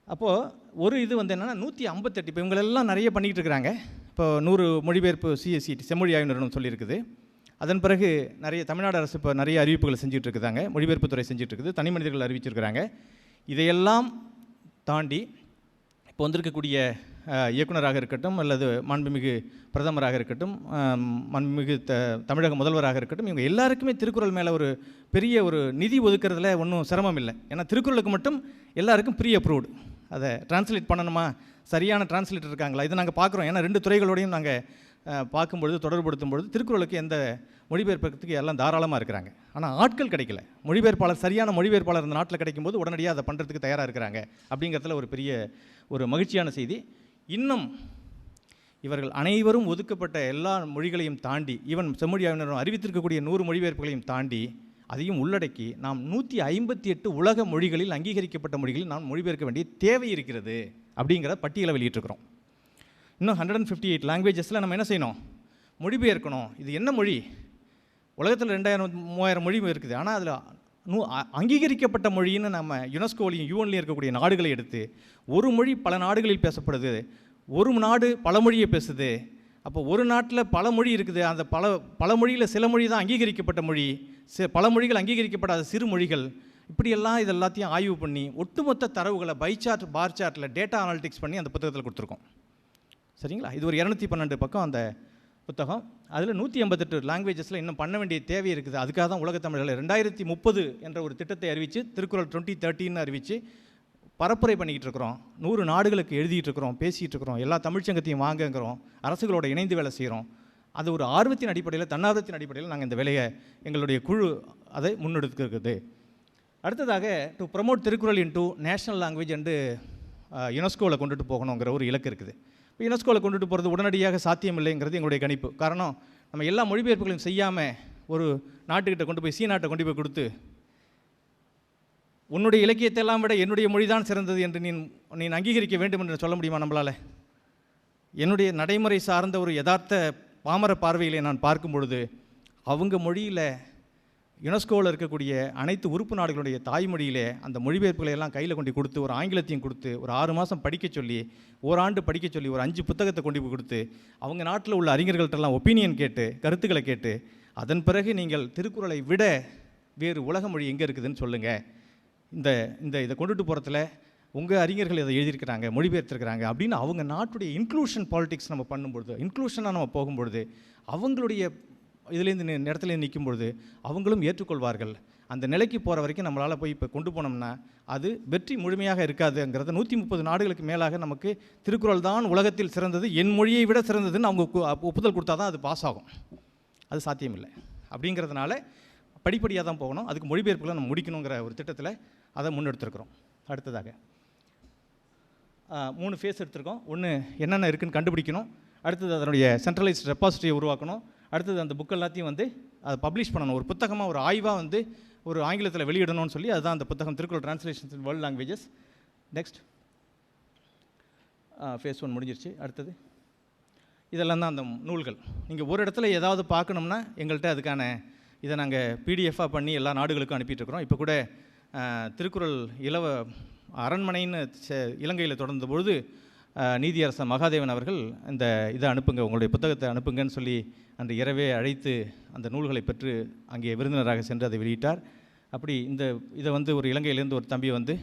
அப்போது ஒரு இது வந்து என்னென்னா 158, இப்போ இவங்களெல்லாம் நிறைய பண்ணிகிட்டு இருக்கிறாங்க. இப்போ 100 மொழிபெயர்ப்பு சிஎஸ்சிடி செம்மொழி ஆய்வு நிறுவனம் சொல்லியிருக்குது. அதன் பிறகு தமிழ்நாடு அரசு இப்போ நிறைய அறிவிப்புகளை செஞ்சுட்டு இருக்குதாங்க, மொழிபெயர்ப்பு துறை செஞ்சுட்டு இருக்குது, தனி மனிதர்கள் அறிவிச்சிருக்கிறாங்க. இதையெல்லாம் தாண்டி இப்போ வந்திருக்கக்கூடிய இயக்குநராக இருக்கட்டும் அல்லது மாண்புமிகு பிரதமராக இருக்கட்டும், மாண்புமிகு தமிழக முதல்வராக இருக்கட்டும், இவங்க எல்லாருக்குமே திருக்குறள் மேலே ஒரு பெரிய ஒரு நிதி ஒதுக்கிறதுல ஒன்றும் சிரமம் இல்லை. ஏன்னா திருக்குறளுக்கு மட்டும் எல்லாருக்கும் ப்ரீ அப்ரூவ்டு. அதை டிரான்ஸ்லேட் பண்ணணுமா, சரியான டிரான்ஸ்லேட்டர் இருக்காங்களா, இதை நாங்கள் பார்க்குறோம். ஏன்னா 2 துறைகளோடையும் நாங்கள் பார்க்கும்பொழுது தொடர்புபடுத்தும் பொழுது திருக்குறளுக்கு எந்த மொழிபெயர்ப்புறதுக்கு எல்லாம் தாராளமாக இருக்கிறாங்க. ஆனால் ஆட்கள் கிடைக்கல. மொழிபெயர்ப்பாளர், சரியான மொழிபெயர்ப்பாளர் இந்த நாட்டில் கிடைக்கும்போது உடனடியாக அதை பண்ணுறதுக்கு தயாராக இருக்கிறாங்க. அப்படிங்கிறதுல ஒரு பெரிய ஒரு மகிழ்ச்சியான செய்தி. இன்னும் இவர்கள் அனைவரும் ஒதுக்கப்பட்ட எல்லா மொழிகளையும் தாண்டி, ஈவன் செம்மொழி ஆய்வு நிறுவனம் அறிவித்திருக்கக்கூடிய 100 மொழிபெயர்ப்புகளையும் தாண்டி அதையும் உள்ளடக்கி நாம் 158 உலக மொழிகளில் அங்கீகரிக்கப்பட்ட மொழிகளில் நாம் மொழிபெயர்க்க வேண்டிய தேவை இருக்கிறது அப்படிங்கிற பட்டியலை வெளியிட்டிருக்கிறோம். இன்னும் 158 லாங்குவேஜஸில் நம்ம என்ன செய்யணும், மொழிபெயர்க்கணும். இது என்ன மொழி, உலகத்தில் 2000-3000 மொழி இருக்குது. ஆனால் அதில் அங்கீகரிக்கப்பட்ட மொழின்னு நம்ம யுனெஸ்கோலையும் யூஎன்லையும் இருக்கக்கூடிய நாடுகளை எடுத்து ஒரு மொழி பல நாடுகளில் பேசப்படுது, ஒரு நாடு பல மொழியை பேசுது. அப்போ ஒரு நாட்டில் பல மொழி இருக்குது, அந்த பல மொழியில் சில மொழி தான் அங்கீகரிக்கப்பட்ட மொழி, பல மொழிகள் அங்கீகரிக்கப்படாத சிறு மொழிகள். இப்படியெல்லாம் இது எல்லாத்தையும் ஆய்வு பண்ணி ஒட்டுமொத்த தரவுகளை பை சார்ட் பார் சார்ட்டில் டேட்டா அனாலிட்டிக்ஸ் பண்ணி அந்த புத்தகத்தில் கொடுத்துருக்கோம். சரிங்களா? இது ஒரு 212 பக்கம் அந்த புத்தகம். அதில் 188 லாங்குவேஜஸில் இன்னும் பண்ண வேண்டிய தேவை இருக்குது. அதுக்காக தான் உலகத் தமிழர்கள் 2030 என்ற ஒரு திட்டத்தை அறிவித்து, திருக்குறள் 2030 அறிவித்து பரப்புரை பண்ணிக்கிட்டு இருக்கிறோம். 100 நாடுகளுக்கு எழுதிட்டு இருக்கிறோம், பேசிகிட்டு இருக்கிறோம், எல்லா தமிழ்ச்சங்கத்தையும் வாங்குங்கிறோம், அரசுகளோட இணைந்து வேலை செய்கிறோம். அது ஒரு ஆர்வத்தின் அடிப்படையில், தன்னார்வத்தின் அடிப்படையில் நாங்கள் இந்த வேலையை எங்களுடைய குழு அதை முன்னெடுத்துருக்குது. அடுத்ததாக to promote Thirukkural into national language and யுனெஸ்கோவில் கொண்டுட்டு போகணுங்கிற ஒரு இலக்கு இருக்குது. இப்போ யுனெஸ்கோவில் கொண்டுட்டு போகிறது உடனடியாக சாத்தியமில்லைங்கிறது எங்களுடைய கணிப்பு. காரணம், நம்ம எல்லா மொழிபெயர்ப்புகளையும் செய்யாமல் ஒரு நாட்டுக்கிட்ட கொண்டு போய் சீனாட்டை கொண்டு போய் கொடுத்து உன்னுடைய இலக்கியத்தை எல்லாம் விட என்னுடைய மொழி தான் சிறந்தது என்று நீ அங்கீகரிக்க வேண்டும் என்று சொல்ல முடியுமா நம்மளால்? என்னுடைய நடைமுறை சார்ந்த ஒரு யதார்த்த பாமர பார்வையிலே நான் பார்க்கும் பொழுது அவங்க மொழியில் யுனெஸ்கோவில் இருக்கக்கூடிய அனைத்து உறுப்பு நாடுகளுடைய தாய்மொழியிலே அந்த மொழிபெயர்ப்புகளை எல்லாம் கையில் கொண்டு கொடுத்து, ஒரு ஆங்கிலத்தையும் கொடுத்து, ஒரு 6 மாதம் படிக்க சொல்லி, ஓராண்டு படிக்க சொல்லி, ஒரு 5 புத்தகத்தை கொண்டு போய் கொடுத்து, அவங்க நாட்டில் உள்ள அறிஞர்கள்ட்டெல்லாம் ஒப்பீனியன் கேட்டு, கருத்துக்களை கேட்டு, அதன் பிறகு நீங்கள் திருக்குறளை விட வேறு உலக மொழி எங்கே இருக்குதுன்னு சொல்லுங்கள், இதை கொண்டுட்டு போகிறதுல உங்கள் அறிஞர்கள் இதை எழுதியிருக்கிறாங்க, மொழிபெயர்த்திருக்கிறாங்க அப்படின்னு அவங்க நாட்டுடைய இன்க்ளூஷன் பாலிடிக்ஸ் நம்ம பண்ணும்பொழுது, இன்க்ளூஷனாக நம்ம போகும்பொழுது, அவங்களுடைய இதுலேருந்து இடத்துல நிற்கும் பொழுது அவங்களும் ஏற்றுக்கொள்வார்கள். அந்த நிலைக்கு போகிற வரைக்கும் நம்மளால் போய் இப்போ கொண்டு போனோம்னா அது வெற்றி முழுமையாக இருக்காதுங்கிறத 130 நாடுகளுக்கு மேலாக நமக்கு திருக்குறள் தான் உலகத்தில் சிறந்தது, என் மொழியை விட சிறந்ததுன்னு அவங்க ஒப்புதல் கொடுத்தா தான் அது பாஸ் ஆகும். அது சாத்தியமில்லை. அப்படிங்கிறதுனால படிப்படியாக தான் போகணும். அதுக்கு மொழிபெயர்ப்புகளை நம்ம முடிக்கணுங்கிற ஒரு திட்டத்தில் அதை முன்னெடுத்துருக்குறோம். அடுத்ததாக 3 ஃபேஸ் எடுத்திருக்கோம். ஒன்று என்னென்ன இருக்குதுன்னு கண்டுபிடிக்கணும், அடுத்தது அதனுடைய சென்ட்ரலைஸ்ட் ரெப்பாசிட்டரியை உருவாக்கணும், அடுத்தது அந்த புக் எல்லாத்தையும் வந்து அதை பப்ளிஷ் பண்ணணும், ஒரு புத்தகமாக ஒரு ஆய்வாக வந்து ஒரு ஆங்கிலத்தில் வெளியிடணும்னு சொல்லி அதுதான் அந்த புத்தகம் Thirukkural translations in world languages. Next phase 1 முடிஞ்சிருச்சு. அடுத்தது இதெல்லாம் தான் அந்த நூல்கள். நீங்கள் ஒரு இடத்துல ஏதாவது பார்க்கணும்னா எங்கள்கிட்ட அதுக்கான இதை நாங்கள் பிடிஎஃபாக பண்ணி எல்லா நாடுகளுக்கும் அனுப்பிட்டுருக்குறோம். இப்போ கூட திருக்குறள் அரண்மனைன்னு இலங்கையில் தொடர்ந்த பொழுது நீதியரசர் மகாதேவன் அவர்கள் இந்த இதை அனுப்புங்க, உங்களுடைய புத்தகத்தை அனுப்புங்கன்னு சொல்லி அன்று இரவே அழைத்து அந்த நூல்களை பெற்று அங்கே விருந்தினராக சென்று அதை வெளியிட்டார். அப்படி இதை வந்து ஒரு இலங்கையிலேருந்து ஒரு தம்பி வந்து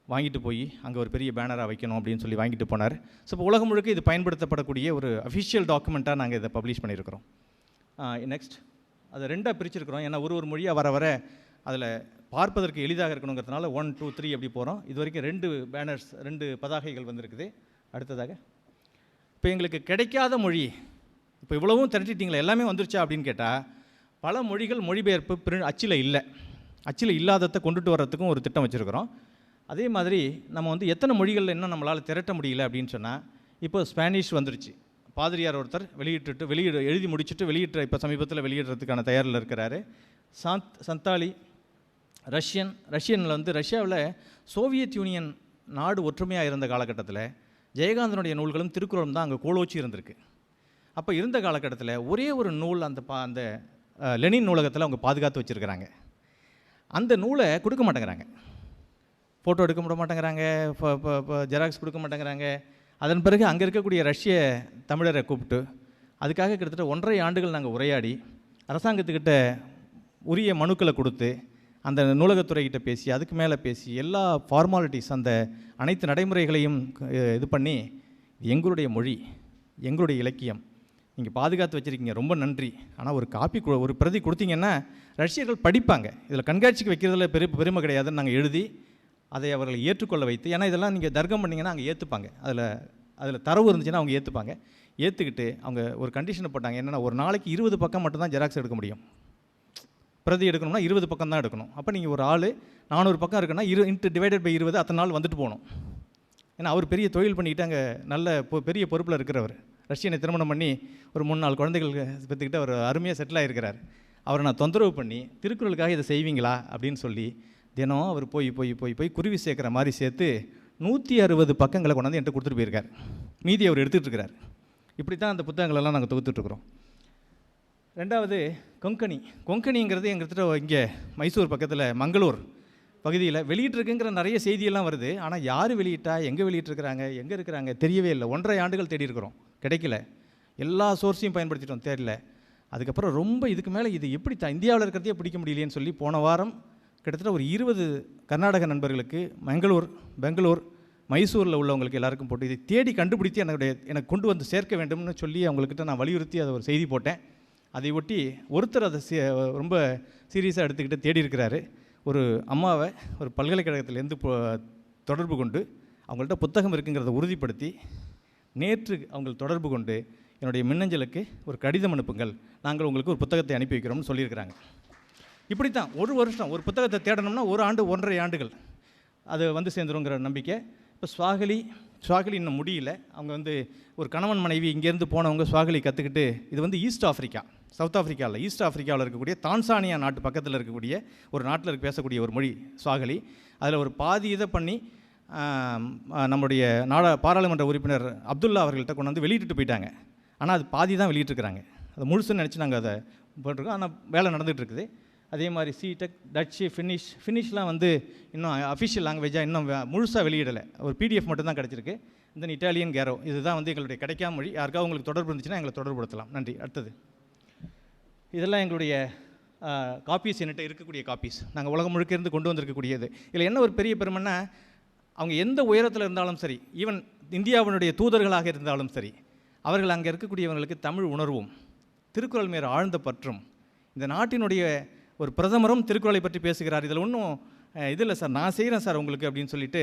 வாங்கிட்டு போய் அங்கே ஒரு பெரிய பேனராக வைக்கணும் அப்படின்னு சொல்லி வாங்கிட்டு போனார். ஸோ இப்போ உலகம் முழுக்க இது பயன்படுத்தப்படக்கூடிய ஒரு அஃபிஷியல் டாக்குமெண்ட்டாக நாங்கள் இதை பப்ளிஷ் பண்ணியிருக்கிறோம். நெக்ஸ்ட் அதை 2ஆக பிரிச்சிருக்கிறோம். ஏன்னா ஒரு மொழியாக வர அதில் பார்ப்பதற்கு எளிதாக இருக்கணுங்கிறதுனால 1, 2, 3 அப்படி போகிறோம். இது வரைக்கும் 2 பேனர்ஸ், 2 பதாகைகள் வந்திருக்குது. அடுத்ததாக இப்போ எங்களுக்கு கிடைக்காத மொழி, இப்போ இவ்வளவும் திரட்டிட்டீங்களா, எல்லாமே வந்துருச்சா அப்படின்னு கேட்டால் பல மொழிகள் மொழிபெயர்ப்பு அச்சில் இல்லை. அச்சில் இல்லாததை கொண்டுட்டு வர்றதுக்கும் ஒரு திட்டம் வச்சுருக்கிறோம். அதே மாதிரி நம்ம வந்து எத்தனை மொழிகளில் இன்னும் நம்மளால் திரட்ட முடியல அப்படின்னு சொன்னால், இப்போ ஸ்பானிஷ் வந்துருச்சு. பாதிரியார் ஒருத்தர் எழுதி முடிச்சுட்டு வெளியிட்ட இப்போ சமீபத்தில் வெளியிடுறதுக்கான தயாரில் இருக்கிறாரு. சந்தாலி, ரஷ்யனில் வந்து ரஷ்யாவில் சோவியத் யூனியன் நாடு ஒற்றுமையாக இருந்த காலகட்டத்தில் ஜெயகாந்தனுடைய நூல்களும் திருக்குறளும் தான் அங்கே கோலோச்சி இருந்திருக்கு. அப்போ இருந்த காலகட்டத்தில் ஒரே ஒரு நூல் அந்த லெனின் நூலகத்தில் அவங்க பாதுகாத்து வச்சுருக்கிறாங்க. அந்த நூலை கொடுக்க மாட்டேங்கிறாங்க, ஃபோட்டோ எடுக்க விட மாட்டேங்கிறாங்க, ஜெராக்ஸ் கொடுக்க மாட்டேங்கிறாங்க. அதன் பிறகு அங்கே இருக்கக்கூடிய ரஷ்ய தமிழரை கூப்பிட்டு அதுக்காக கிட்டத்தட்ட 1.5 ஆண்டுகள் நாங்கள் உரையாடி அரசாங்கத்துக்கிட்ட உரிய மனுக்களை கொடுத்து அந்த நூலகத்துறைகிட்ட பேசி அதுக்கு மேலே பேசி எல்லா ஃபார்மாலிட்டிஸ் அந்த அனைத்து நடைமுறைகளையும் இது பண்ணி எங்களுடைய மொழி, எங்களுடைய இலக்கியம் நீங்கள் பாதுகாத்து வச்சுருக்கீங்க, ரொம்ப நன்றி. ஆனால் ஒரு பிரதி கொடுத்தீங்கன்னா ரஷ்யர்கள் படிப்பாங்க, இதில் கண்காட்சிக்கு வைக்கிறதுல பெருமை கிடையாதுன்னு நாங்கள் எழுதி அதை அவர்களை ஏற்றுக்கொள்ள வைத்து, ஏன்னா இதெல்லாம் நீங்கள் தர்க்கம் பண்ணிங்கன்னா அவங்க ஏற்றுப்பாங்க, அதில் தரவு இருந்துச்சுன்னா அவங்க ஏற்றுக்கிட்டு அவங்க ஒரு கண்டிஷனை போட்டாங்க. என்னென்னா ஒரு நாளைக்கு 20 பக்கம் மட்டும்தான் ஜெராக்ஸ் எடுக்க முடியும், பிரதி எடுக்கணும்னா 20 பக்கம் தான் எடுக்கணும். அப்போ நீங்கள் ஒரு ஆள் 400 பக்கம் இருக்குன்னா டிவைடட் பை 20 அத்தனை நாள் வந்துட்டு போகணும். ஏன்னா அவர் பெரிய தொழில் பண்ணிக்கிட்டு அங்கே நல்ல பெரிய பொறுப்பில் இருக்கிறவர், ரஷ்யனை திருமணம் பண்ணி ஒரு 3-4 குழந்தைகள் பெற்றுக்கிட்டு அவர் அருமையாக செட்டில் ஆகிருக்கிறார். அவரை நான் தொந்தரவு பண்ணி திருக்குறளுக்காக இதை செய்வீங்களா அப்படின்னு சொல்லி தினம் அவர் போய் குருவி சேர்க்குற மாதிரி சேர்த்து 160 பக்கங்களை கொண்டாந்து என்கிட்ட கொடுத்துட்டு போயிருக்கார். மீதி அவர் எடுத்துகிட்டு இருக்கிறார். இப்படி தான் அந்த புத்தகங்களெல்லாம் நாங்கள் தொகுத்துட்ருக்குறோம். 2வது கொங்கணிங்கிறது எங்கிட்ட இங்கே மைசூர் பக்கத்தில் மங்களூர் பகுதியில் வெளியிட்டிருக்குங்கிற நிறைய செய்தியெல்லாம் வருது. ஆனால் யார் வெளியிட்டா, எங்கே வெளியிட்டிருக்கிறாங்க, எங்கே இருக்கிறாங்க தெரியவே இல்லை. 1.5 ஆண்டுகள் தேடி இருக்கிறோம், கிடைக்கல. எல்லா சோர்ஸையும் பயன்படுத்திட்டோம், தெரியல. அதுக்கப்புறம் ரொம்ப இதுக்கு மேலே இது எப்படி இந்தியாவில் இருக்கிறதையே பிடிக்க முடியலையேன்னு சொல்லி போன வாரம் கிட்டத்தட்ட ஒரு 20 கர்நாடக நண்பர்களுக்கு பெங்களூர், மைசூரில் உள்ளவங்களுக்கு எல்லாருக்கும் போட்டு இதை தேடி கண்டுபிடித்து எனக்கு கொண்டு வந்து சேர்க்க வேண்டும்னு சொல்லி அவங்கக்கிட்ட நான் வலியுறுத்தி அதை ஒரு செய்தி போட்டேன். அதை ஒட்டி ஒருத்தர் அதை ரொம்ப சீரியஸாக எடுத்துக்கிட்டு தேடி இருக்கிறாரு. ஒரு அம்மாவை ஒரு பல்கலைக்கழகத்திலேருந்து தொடர்பு கொண்டு அவங்கள்ட்ட புத்தகம் இருக்குங்கிறத உறுதிப்படுத்தி நேற்று அவங்க தொடர்பு கொண்டு என்னுடைய மின்னஞ்சலுக்கு ஒரு கடிதம் அனுப்புங்கள், நாங்கள் உங்களுக்கு ஒரு புத்தகத்தை அனுப்பி வைக்கிறோம்னு சொல்லியிருக்கிறாங்க. இப்படித்தான் ஒரு வருஷம் ஒரு புத்தகத்தை தேடணும்னா 1 ஆண்டு 1.5 ஆண்டுகள் அது வந்து சேர்ந்துருங்கிற நம்பிக்கை. இப்போ ஸ்வாகிலி இன்னும் முடியல. அவங்க வந்து ஒரு கணவன் மனைவி இங்கேருந்து போனவங்க ஸ்வாகிலி கற்றுக்கிட்டு, இது வந்து ஈஸ்ட் ஆஃப்ரிக்கா, சவுத் ஆஃப்ரிக்காவில் ஈஸ்ட் ஆஃப்ரிக்காவில் இருக்கக்கூடிய தான்சானியா நாட்டு பக்கத்தில் இருக்கக்கூடிய ஒரு நாட்டில் பேசக்கூடிய ஒரு மொழி ஸ்வாகிலி. அதில் ஒரு பாதி இதை பண்ணி நம்முடைய பாராளுமன்ற உறுப்பினர் அப்துல்லா அவர்கள்ட்ட கொண்டு வந்து வெளியிட்டு போயிட்டாங்க. ஆனால் அது பாதி தான் வெளியிட்டிருக்கிறாங்க. அதை முழுசுன்னு நினச்சி நாங்கள் அதை போட்டிருக்கோம். ஆனால் வேலை நடந்துகிட்டு இருக்குது. அதே மாதிரி சிடெக், டச்சு, ஃபினிஷ்லாம் வந்து இன்னும் அஃபிஷியல் லாங்குவேஜாக இன்னும் முழுசாக வெளியிடலை. ஒரு பிடிஎஃப் மட்டும்தான் கிடச்சிருக்கு. இந்த இட்டாலியன் கேரோ இதுதான் வந்து எங்களுடைய கிடைக்காம மொழி. யாருக்காவது உங்களுக்கு தொடர்பு இருந்துச்சுன்னா எங்களை தொடர்புபடுத்தலாம். நன்றி. அடுத்தது இதெல்லாம் எங்களுடைய காப்பீஸ், என்கிட்ட இருக்கக்கூடிய காப்பீஸ். நாங்கள் உலகம் முழுக்க இருந்து கொண்டு வந்திருக்கக்கூடியது. இதில் என்ன ஒரு பெரிய பெருமைன்னா, அவங்க எந்த உயரத்தில் இருந்தாலும் சரி, ஈவன் இந்தியாவினுடைய தூதர்களாக இருந்தாலும் சரி, அவர்கள் அங்கே இருக்கக்கூடியவங்களுக்கு தமிழ் உணர்வும் திருக்குறள் மேல் ஆழ்ந்த பற்றும், இந்த நாட்டினுடைய ஒரு பிரதமரும் திருக்குறளை பற்றி பேசுகிறார், இதில் ஒன்றும் இது இல்லை சார், நான் செய்கிறேன் சார் உங்களுக்கு அப்படின்னு சொல்லிட்டு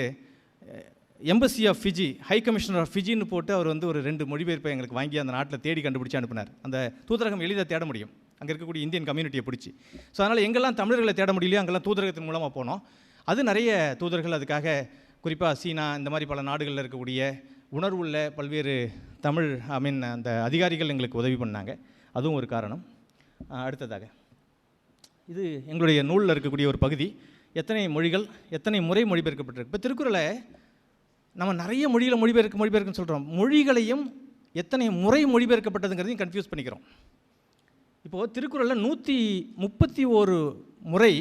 embassy of Fiji, high commissioner of ஃபிஜின்னு போட்டு அவர் வந்து ஒரு 2 மொழிபெயர்ப்பை எங்களுக்கு வாங்கி அந்த நாட்டில் தேடி கண்டுபிடிச்சி அனுப்பினார். அந்த தூதரகம் எளிதாக தேட முடியும் அங்கே இருக்கக்கூடிய இந்தியன் கம்யூனிட்டியை பிடிச்சி. ஸோ அதனால் எங்கெல்லாம் தமிழர்களை தேட முடியலையோ அங்கெல்லாம் தூதரகத்தின் மூலமாக போனோம். அது நிறைய தூதர்கள் அதுக்காக, குறிப்பாக சீனா இந்த மாதிரி பல நாடுகளில் இருக்கக்கூடிய உணர்வுள்ள பல்வேறு தமிழ் அந்த அதிகாரிகள் எங்களுக்கு உதவி பண்ணாங்க. அதுவும் ஒரு காரணம். அடுத்ததாக இது எங்களுடைய நூலில் இருக்கக்கூடிய ஒரு பகுதி. எத்தனை மொழிகள் எத்தனை முறை மொழிபெயர்க்கப்பட்டிருக்கு. இப்போ திருக்குறளை நம்ம நிறைய மொழியில் மொழிபெயர்க்குன்னு சொல்கிறோம். மொழிகளையும் எத்தனை முறை மொழிபெயர்க்கப்பட்டதுங்கிறதையும் கன்ஃபியூஸ் பண்ணிக்கிறோம். இப்போது திருக்குறளில் 131 முறை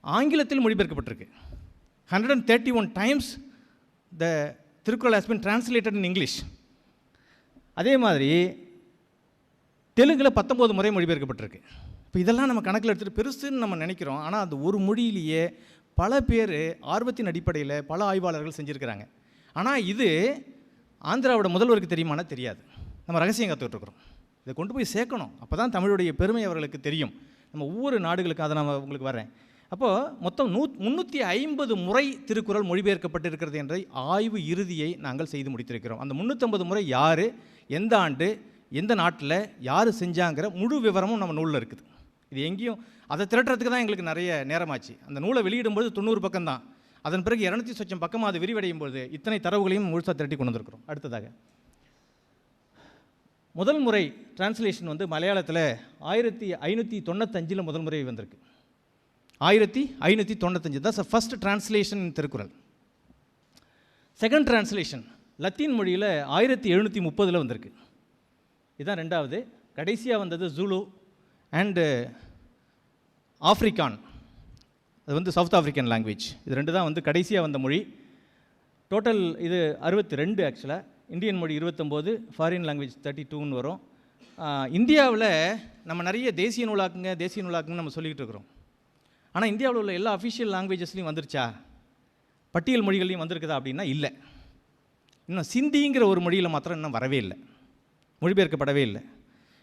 ஆங்கிலத்தில் மொழிபெயர்க்கப்பட்டிருக்கு. 131 times the Thirukkural has been translated in English. அதே மாதிரி தெலுங்கில் 19 முறை மொழிபெயர்க்கப்பட்டிருக்கு. இப்போ இதெல்லாம் நம்ம கணக்கில் எடுத்துகிட்டு பெருசுன்னு நம்ம நினைக்கிறோம். ஆனால் அது ஒரு மொழியிலேயே பல பேர் ஆர்வத்தின் அடிப்படையில் பல ஆய்வாளர்கள் செஞ்சுருக்கிறாங்க. ஆனால் இது ஆந்திராவோட முதல்வருக்கு தெரியுமானா தெரியாது. நம்ம ரகசியம் கற்றுக்கிட்டுருக்குறோம். இதை கொண்டு போய் சேர்க்கணும். அப்போ தான் தமிழுடைய பெருமை அவர்களுக்கு தெரியும். நம்ம ஒவ்வொரு நாடுகளுக்கு அதை நான் உங்களுக்கு வரேன். அப்போது மொத்தம் 350 முறை திருக்குறள் மொழிபெயர்க்கப்பட்டிருக்கிறது என்ற ஆய்வு இறுதியை நாங்கள் செய்து முடித்திருக்கிறோம். அந்த 350 முறை யார், எந்த ஆண்டு, எந்த நாட்டில் யார் செஞ்சாங்கிற முழு விவரமும் நம்ம நூலில் இருக்குது. இது எங்கேயும் அதை திரட்டுறதுக்கு தான் எங்களுக்கு நிறைய நேரமாச்சு. அந்த நூலை வெளியிடும்போது 90 பக்கம் தான். அதன் பிறகு 200 சொச்சம் பக்கமாக அது விரிவடையும் போது இத்தனை தரவுகளையும் முழுசாக திரட்டி கொண்டு வந்திருக்கிறோம். அடுத்ததாக முதல் முறை டிரான்ஸ்லேஷன் வந்து மலையாளத்தில் 1595 முதல் முறை வந்திருக்கு. 1595 தான் ஃபர்ஸ்ட் டிரான்ஸ்லேஷன் இன் திருக்குறள். செகண்ட் டிரான்ஸ்லேஷன் லத்தீன் மொழியில் 1730 வந்திருக்கு. இதுதான் ரெண்டாவது. கடைசியாக வந்தது ஜூலு அண்டு ஆஃப்ரிக்கான், அது வந்து சவுத் ஆஃப்ரிக்கன் லாங்குவேஜ். இது 2 தான் வந்து கடைசியாக வந்த மொழி. டோட்டல் இது 62 ஆக்சுவலாக. இந்தியன் மொழி 29, ஃபாரின் லாங்குவேஜ் 32ன்னு வரும். இந்தியாவில் நம்ம நிறைய தேசிய நூலாக்குங்க நம்ம சொல்லிக்கிட்டு இருக்கிறோம். ஆனால் இந்தியாவில் உள்ள எல்லா அஃபிஷியல் லாங்குவேஜஸ்லையும் வந்துருச்சா, பட்டியல் மொழிகள்லையும் வந்திருக்குதா அப்படின்னா இல்லை. இன்னும் சிந்திங்கிற ஒரு மொழியில் மாத்திரம் இன்னும் வரவே இல்லை, மொழிபெயர்க்கப்படவே இல்லை.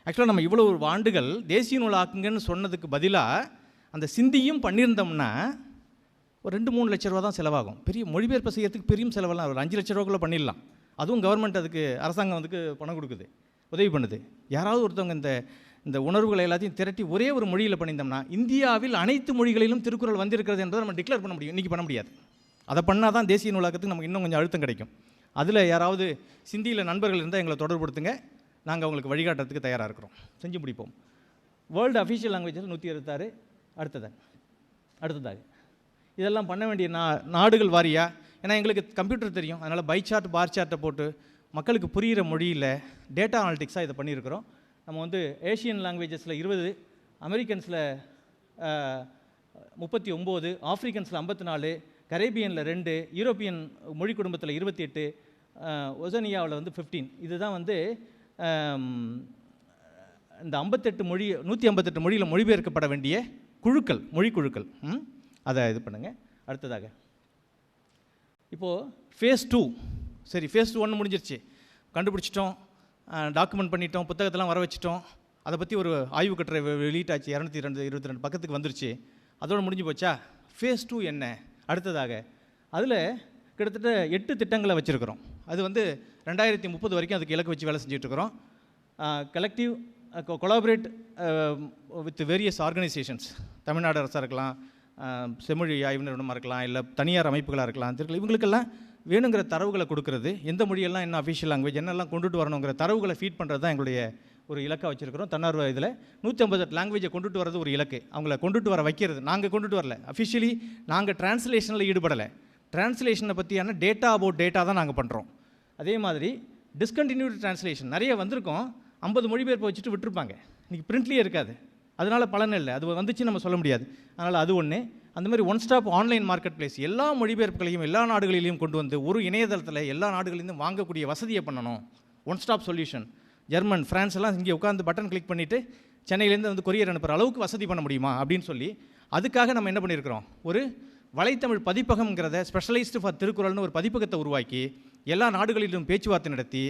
ஆக்சுவலாக நம்ம இவ்வளோ ஆண்டுகள் தேசிய நூலாக்குங்கன்னு சொன்னதுக்கு பதிலாக அந்த சிந்தியும் பண்ணியிருந்தோம்னா ஒரு 2-3 லட்ச ரூபா தான் செலவாகும். பெரிய மொழிபெயர்ப்பு செய்யறதுக்கு பெரிய செலவெல்லாம் ஒரு 5 லட்ச ரூபாக்குள்ளே பண்ணிடலாம். அதுவும் கவர்மெண்ட் அதுக்கு அரசாங்கம் வந்து பணம் கொடுக்குது, உதவி பண்ணுது. யாராவது ஒருத்தவங்க இந்த உணர்வுகளை எல்லாத்தையும் திரட்டி ஒரே ஒரு மொழியில் பண்ணியிருந்தோம்னா இந்தியாவில் அனைத்து மொழிகளிலும் திருக்குறள் வந்திருக்கிறது என்பதை நம்ம டிக்ளேர் பண்ண முடியும். இன்றைக்கி பண்ண முடியாது. அதை பண்ணால் தான் தேசிய நூலாக்கத்துக்கு நமக்கு இன்னும் கொஞ்சம் அழுத்தம் கிடைக்கும். அதில் யாராவது சிந்தியில் நண்பர்கள் இருந்தால் எங்களை தொடர்புபடுத்துங்க, நாங்கள் அவங்களுக்கு வழிகாட்டுறதுக்கு தயாராக இருக்கிறோம், செஞ்சு முடிப்போம். வேர்ல்டு அஃபிஷியல் லாங்குவேஜில் 126. அடுத்ததாக இதெல்லாம் பண்ண வேண்டிய நாடுகள் வாரியாக, ஏன்னா எங்களுக்கு கம்ப்யூட்டர் தெரியும், அதனால் பை சார்ட் பார் சார்ட்டை போட்டு மக்களுக்கு புரிகிற மொழியில் டேட்டா அனாலிட்டிக்ஸாக இதை பண்ணியிருக்கிறோம். நம்ம வந்து ஏஷியன் லாங்குவேஜஸில் 20, அமெரிக்கன்ஸில் 39, ஆஃப்ரிக்கன்ஸில் 54, கரேபியனில் 2, யூரோப்பியன் மொழி குடும்பத்தில் 28, ஒசனியாவில் வந்து 15. இதுதான் வந்து இந்த 158 மொழியில் மொழிபெயர்க்கப்பட வேண்டிய குழுக்கள், மொழி குழுக்கள். அதை இது பண்ணுங்கள். அடுத்ததாக இப்போது ஃபேஸ் 2, சரி ஃபேஸ் 2 1 முடிஞ்சிருச்சு, கண்டுபிடிச்சிட்டோம், டாக்குமெண்ட் பண்ணிட்டோம், புத்தகத்தெல்லாம் வர வச்சிட்டோம், அதை பற்றி ஒரு ஆய்வு கட்டுரை வெளியிட்டாச்சு, 222 பக்கத்துக்கு வந்துருச்சு, அதோடு முடிஞ்சு போச்சா? ஃபேஸ் 2 என்ன அடுத்ததாக? அதில் கிட்டத்தட்ட 8 திட்டங்களை வச்சுருக்கிறோம். அது வந்து 2030 வரைக்கும் அதுக்கு இலக்கு வச்சு வேலை செஞ்சுட்ருக்கிறோம். Collective collaborate with various organisations, Tamil Nadu அரசாக இருக்கலாம், செம்மொழி ஆய்வு நிறுவனமாக இருக்கலாம், இல்லை தனியார் அமைப்புகளாக இருக்கலாம், இவங்களுக்கெல்லாம் வேணுங்கிற தரவுகளை கொடுக்கறது, எந்த மொழியெல்லாம் என்ன அஃபிஷியல் லாங்குவேஜ் என்னெல்லாம் கொண்டுட்டு வரணுங்கிற தரவுகளை ஃபீட் பண்ணுறது தான் எங்களுடைய ஒரு இலக்காக வச்சுருக்கிறோம். தன்னார்வ இதில் 158 லாங்குவேஜை கொண்டுட்டு வரது ஒரு இலக்கு. அவங்கள கொண்டுட்டு வர வைக்கிறது நாங்கள் கொண்டுட்டு வரல, அஃபிஷியலி நாங்கள் டிரான்ஸ்லேஷனில் ஈடுபடலை, டிரான்ஸ்லேஷனை பற்றியான டேட்டா அபவுட் டேட்டா தான் நாங்கள் பண்ணுறோம். அதே மாதிரி டிஸ்கண்டினியூட் டிரான்ஸ்லேஷன் நிறைய வந்திருக்கோம், 50 மொழிபெயர்ப்பு வச்சுட்டு விட்டுருப்பாங்க, இன்றைக்கி பிரிண்ட்லேயே இருக்காது, அதனால் பலன் இல்லை, அது வந்துச்சு நம்ம சொல்ல முடியாது. அதனால் அது ஒன்று. அந்த மாதிரி one stop online market place எல்லா மொழிபெயர்ப்புகளையும் எல்லா நாடுகளிலையும் கொண்டு வந்து ஒரு இணையதளத்தில் எல்லா நாடுகளிலும் வாங்கக்கூடிய வசதியை பண்ணணும். One stop solution. German, France எல்லாம் இங்கே உட்காந்து பட்டன் கிளிக் பண்ணிவிட்டு சென்னையிலேருந்து வந்து கொரியர் அனுப்புகிற அளவுக்கு வசதி பண்ண முடியுமா அப்படின்னு சொல்லி அதுக்காக நம்ம என்ன பண்ணியிருக்கிறோம், ஒரு வலைத்தமிழ் பதிப்பகம்ங்கிறத ஸ்பெஷலைஸ்டு ஃபார் திருக்குறள்னு ஒரு பதிப்பகத்தை உருவாக்கி எல்லா நாடுகளிலும் பேச்சுவார்த்தை நடத்தி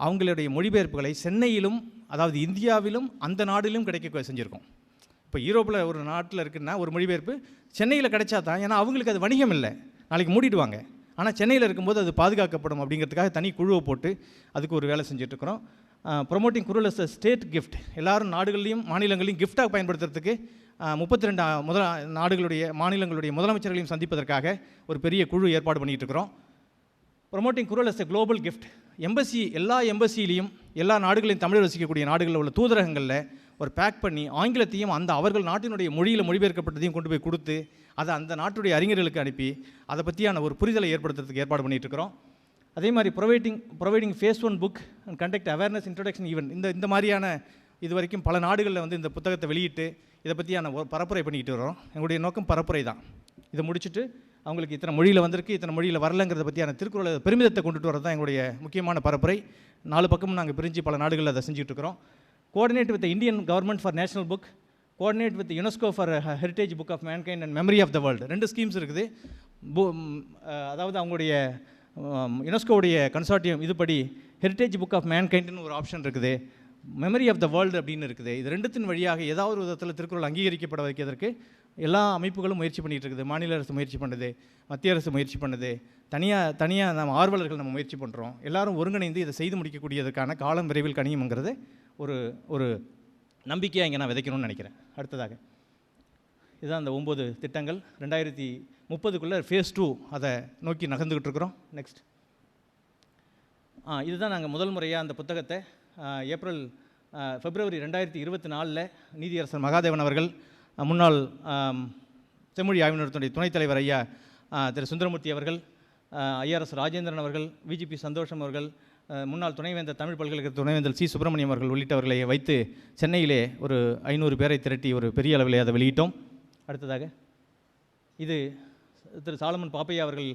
அவங்களுடைய மொழிபெயர்ப்புகளை சென்னையிலும், அதாவது இந்தியாவிலும் அந்த நாடுகளிலும் கிடைக்க செஞ்சுருக்கோம். இப்போ யூரோப்பில் ஒரு நாட்டில் இருக்குன்னா ஒரு மொழிபெயர்ப்பு சென்னையில் கிடைச்சா தான், ஏன்னா அவங்களுக்கு அது வணிகம் இல்லை, நாளைக்கு மூடிடுவாங்க. ஆனால் சென்னையில் இருக்கும்போது அது பாதுகாக்கப்படும் அப்படிங்கிறதுக்காக தனி குழுவை போட்டு அதுக்கு ஒரு வேலை செஞ்சிட்ருக்கிறோம். Promoting Kural as a state gift, எல்லாரும் நாடுகளையும் மாநிலங்களையும் கிஃப்டாக பயன்படுத்துறதுக்கு 32 நாடுகளுடைய மாநிலங்களுடைய முதலமைச்சர்களையும் சந்திப்பதற்காக ஒரு பெரிய குழு ஏற்பாடு பண்ணிகிட்டு இருக்கிறோம். Promoting Kural as a global gift, embassy எல்லா எம்பசிலையும் எல்லா நாடுகளையும் தமிழ் வசிக்கக்கூடிய நாடுகளில் உள்ள தூதரகங்களில் ஒரு பேக் பண்ணி ஆங்கிலத்தையும் அந்த அவர்கள் நாட்டினுடைய மொழியில் மொழிபெயர்க்கப்பட்டதையும் கொண்டு போய் கொடுத்து அதை அந்த நாட்டுடைய அறிஞர்களுக்கு அனுப்பி அதை பற்றியான ஒரு புரிதலை ஏற்படுத்துறதுக்கு ஏற்பாடு பண்ணிகிட்டு இருக்கிறோம். அதே மாதிரி providing phase 1 book and conduct awareness introduction event, இந்த மாதிரியான இது வரைக்கும் பல நாடுகளில் வந்து இந்த புத்தகத்தை வெளியிட்டு இதை பற்றியான பரப்புரை பண்ணிக்கிட்டு வரோம். எங்களுடைய நோக்கம் பரப்புரை தான். இதை முடிச்சுட்டு அவங்களுக்கு இத்தனை மொழியில் வந்திருக்கு, இத்தனை மொழியில் வரலங்கிறத பற்றியான திருக்குறளை பெருமிதத்தை கொண்டுட்டு வரது தான் எங்களுடைய முக்கியமான பரப்புரை. 4 பக்கமும் நாங்கள் பிரிஞ்சு பல நாடுகளில் அதை செஞ்சுட்டு இருக்கிறோம். Coordinate with Indian government for national book, coordinate with UNESCO for heritage book of mankind and memory of the world. 2 schemes இருக்குது. அதாவது அவங்களுடைய யுனெஸ்கோவுடைய கன்சார்டியம் இதுபடி ஹெரிட்டேஜ் புக் ஆஃப் மேன்கைண்ட்னு ஒரு ஆப்ஷன் இருக்குது, மெமரி ஆஃப் த வேர்ல்டு அப்படின்னு இருக்குது. இது 2த்தின் வழியாக ஏதாவது ஒரு விதத்தில் திருக்குறள் அங்கீகரிக்கப்பட வைக்கிறதுக்கு எல்லா அமைப்புகளும் முயற்சி பண்ணிகிட்டு இருக்குது. மாநில அரசு முயற்சி பண்ணுது, மத்திய அரசு முயற்சி பண்ணுது, தனியாக நம்ம ஆர்வலர்கள் நம்ம முயற்சி பண்ணுறோம். எல்லாரும் ஒருங்கிணைந்து இதை செய்து முடிக்கக்கூடியதுக்கான காலம் விரைவில் கணியும்ங்கிறது ஒரு நம்பிக்கையாக இங்கே நான் விதைக்கணும்னு நினைக்கிறேன். அடுத்ததாக இதுதான் அந்த 9 திட்டங்கள். 2030க்குள்ளே ஃபேஸ் 2 அதை நோக்கி நகர்ந்துக்கிட்டு இருக்கிறோம். நெக்ஸ்ட் இதுதான் நாங்கள் முதல் முறையாக அந்த புத்தகத்தை பிப்ரவரி 2024 நீதியரசர் மகாதேவன் அவர்கள், முன்னாள் செம்மொழி ஆய்வு நிறுவனத்துடைய துணைத் தலைவர் ஐயா திரு சுந்தரமூர்த்தி அவர்கள், ஐஆர்எஸ் ராஜேந்திரன் அவர்கள், விஜிபி சந்தோஷம் அவர்கள், முன்னாள் துணைவேந்தர் தமிழ் பல்கலைக்கழக துணைவேந்தர் சி சுப்பிரமணியம் அவர்கள் உள்ளிட்டவர்களை வைத்து சென்னையிலே ஒரு 500 பேரை திரட்டி ஒரு பெரிய அளவிலே அதை வெளியிட்டோம். அடுத்ததாக இது திரு சாலமன் பாப்பையா அவர்கள்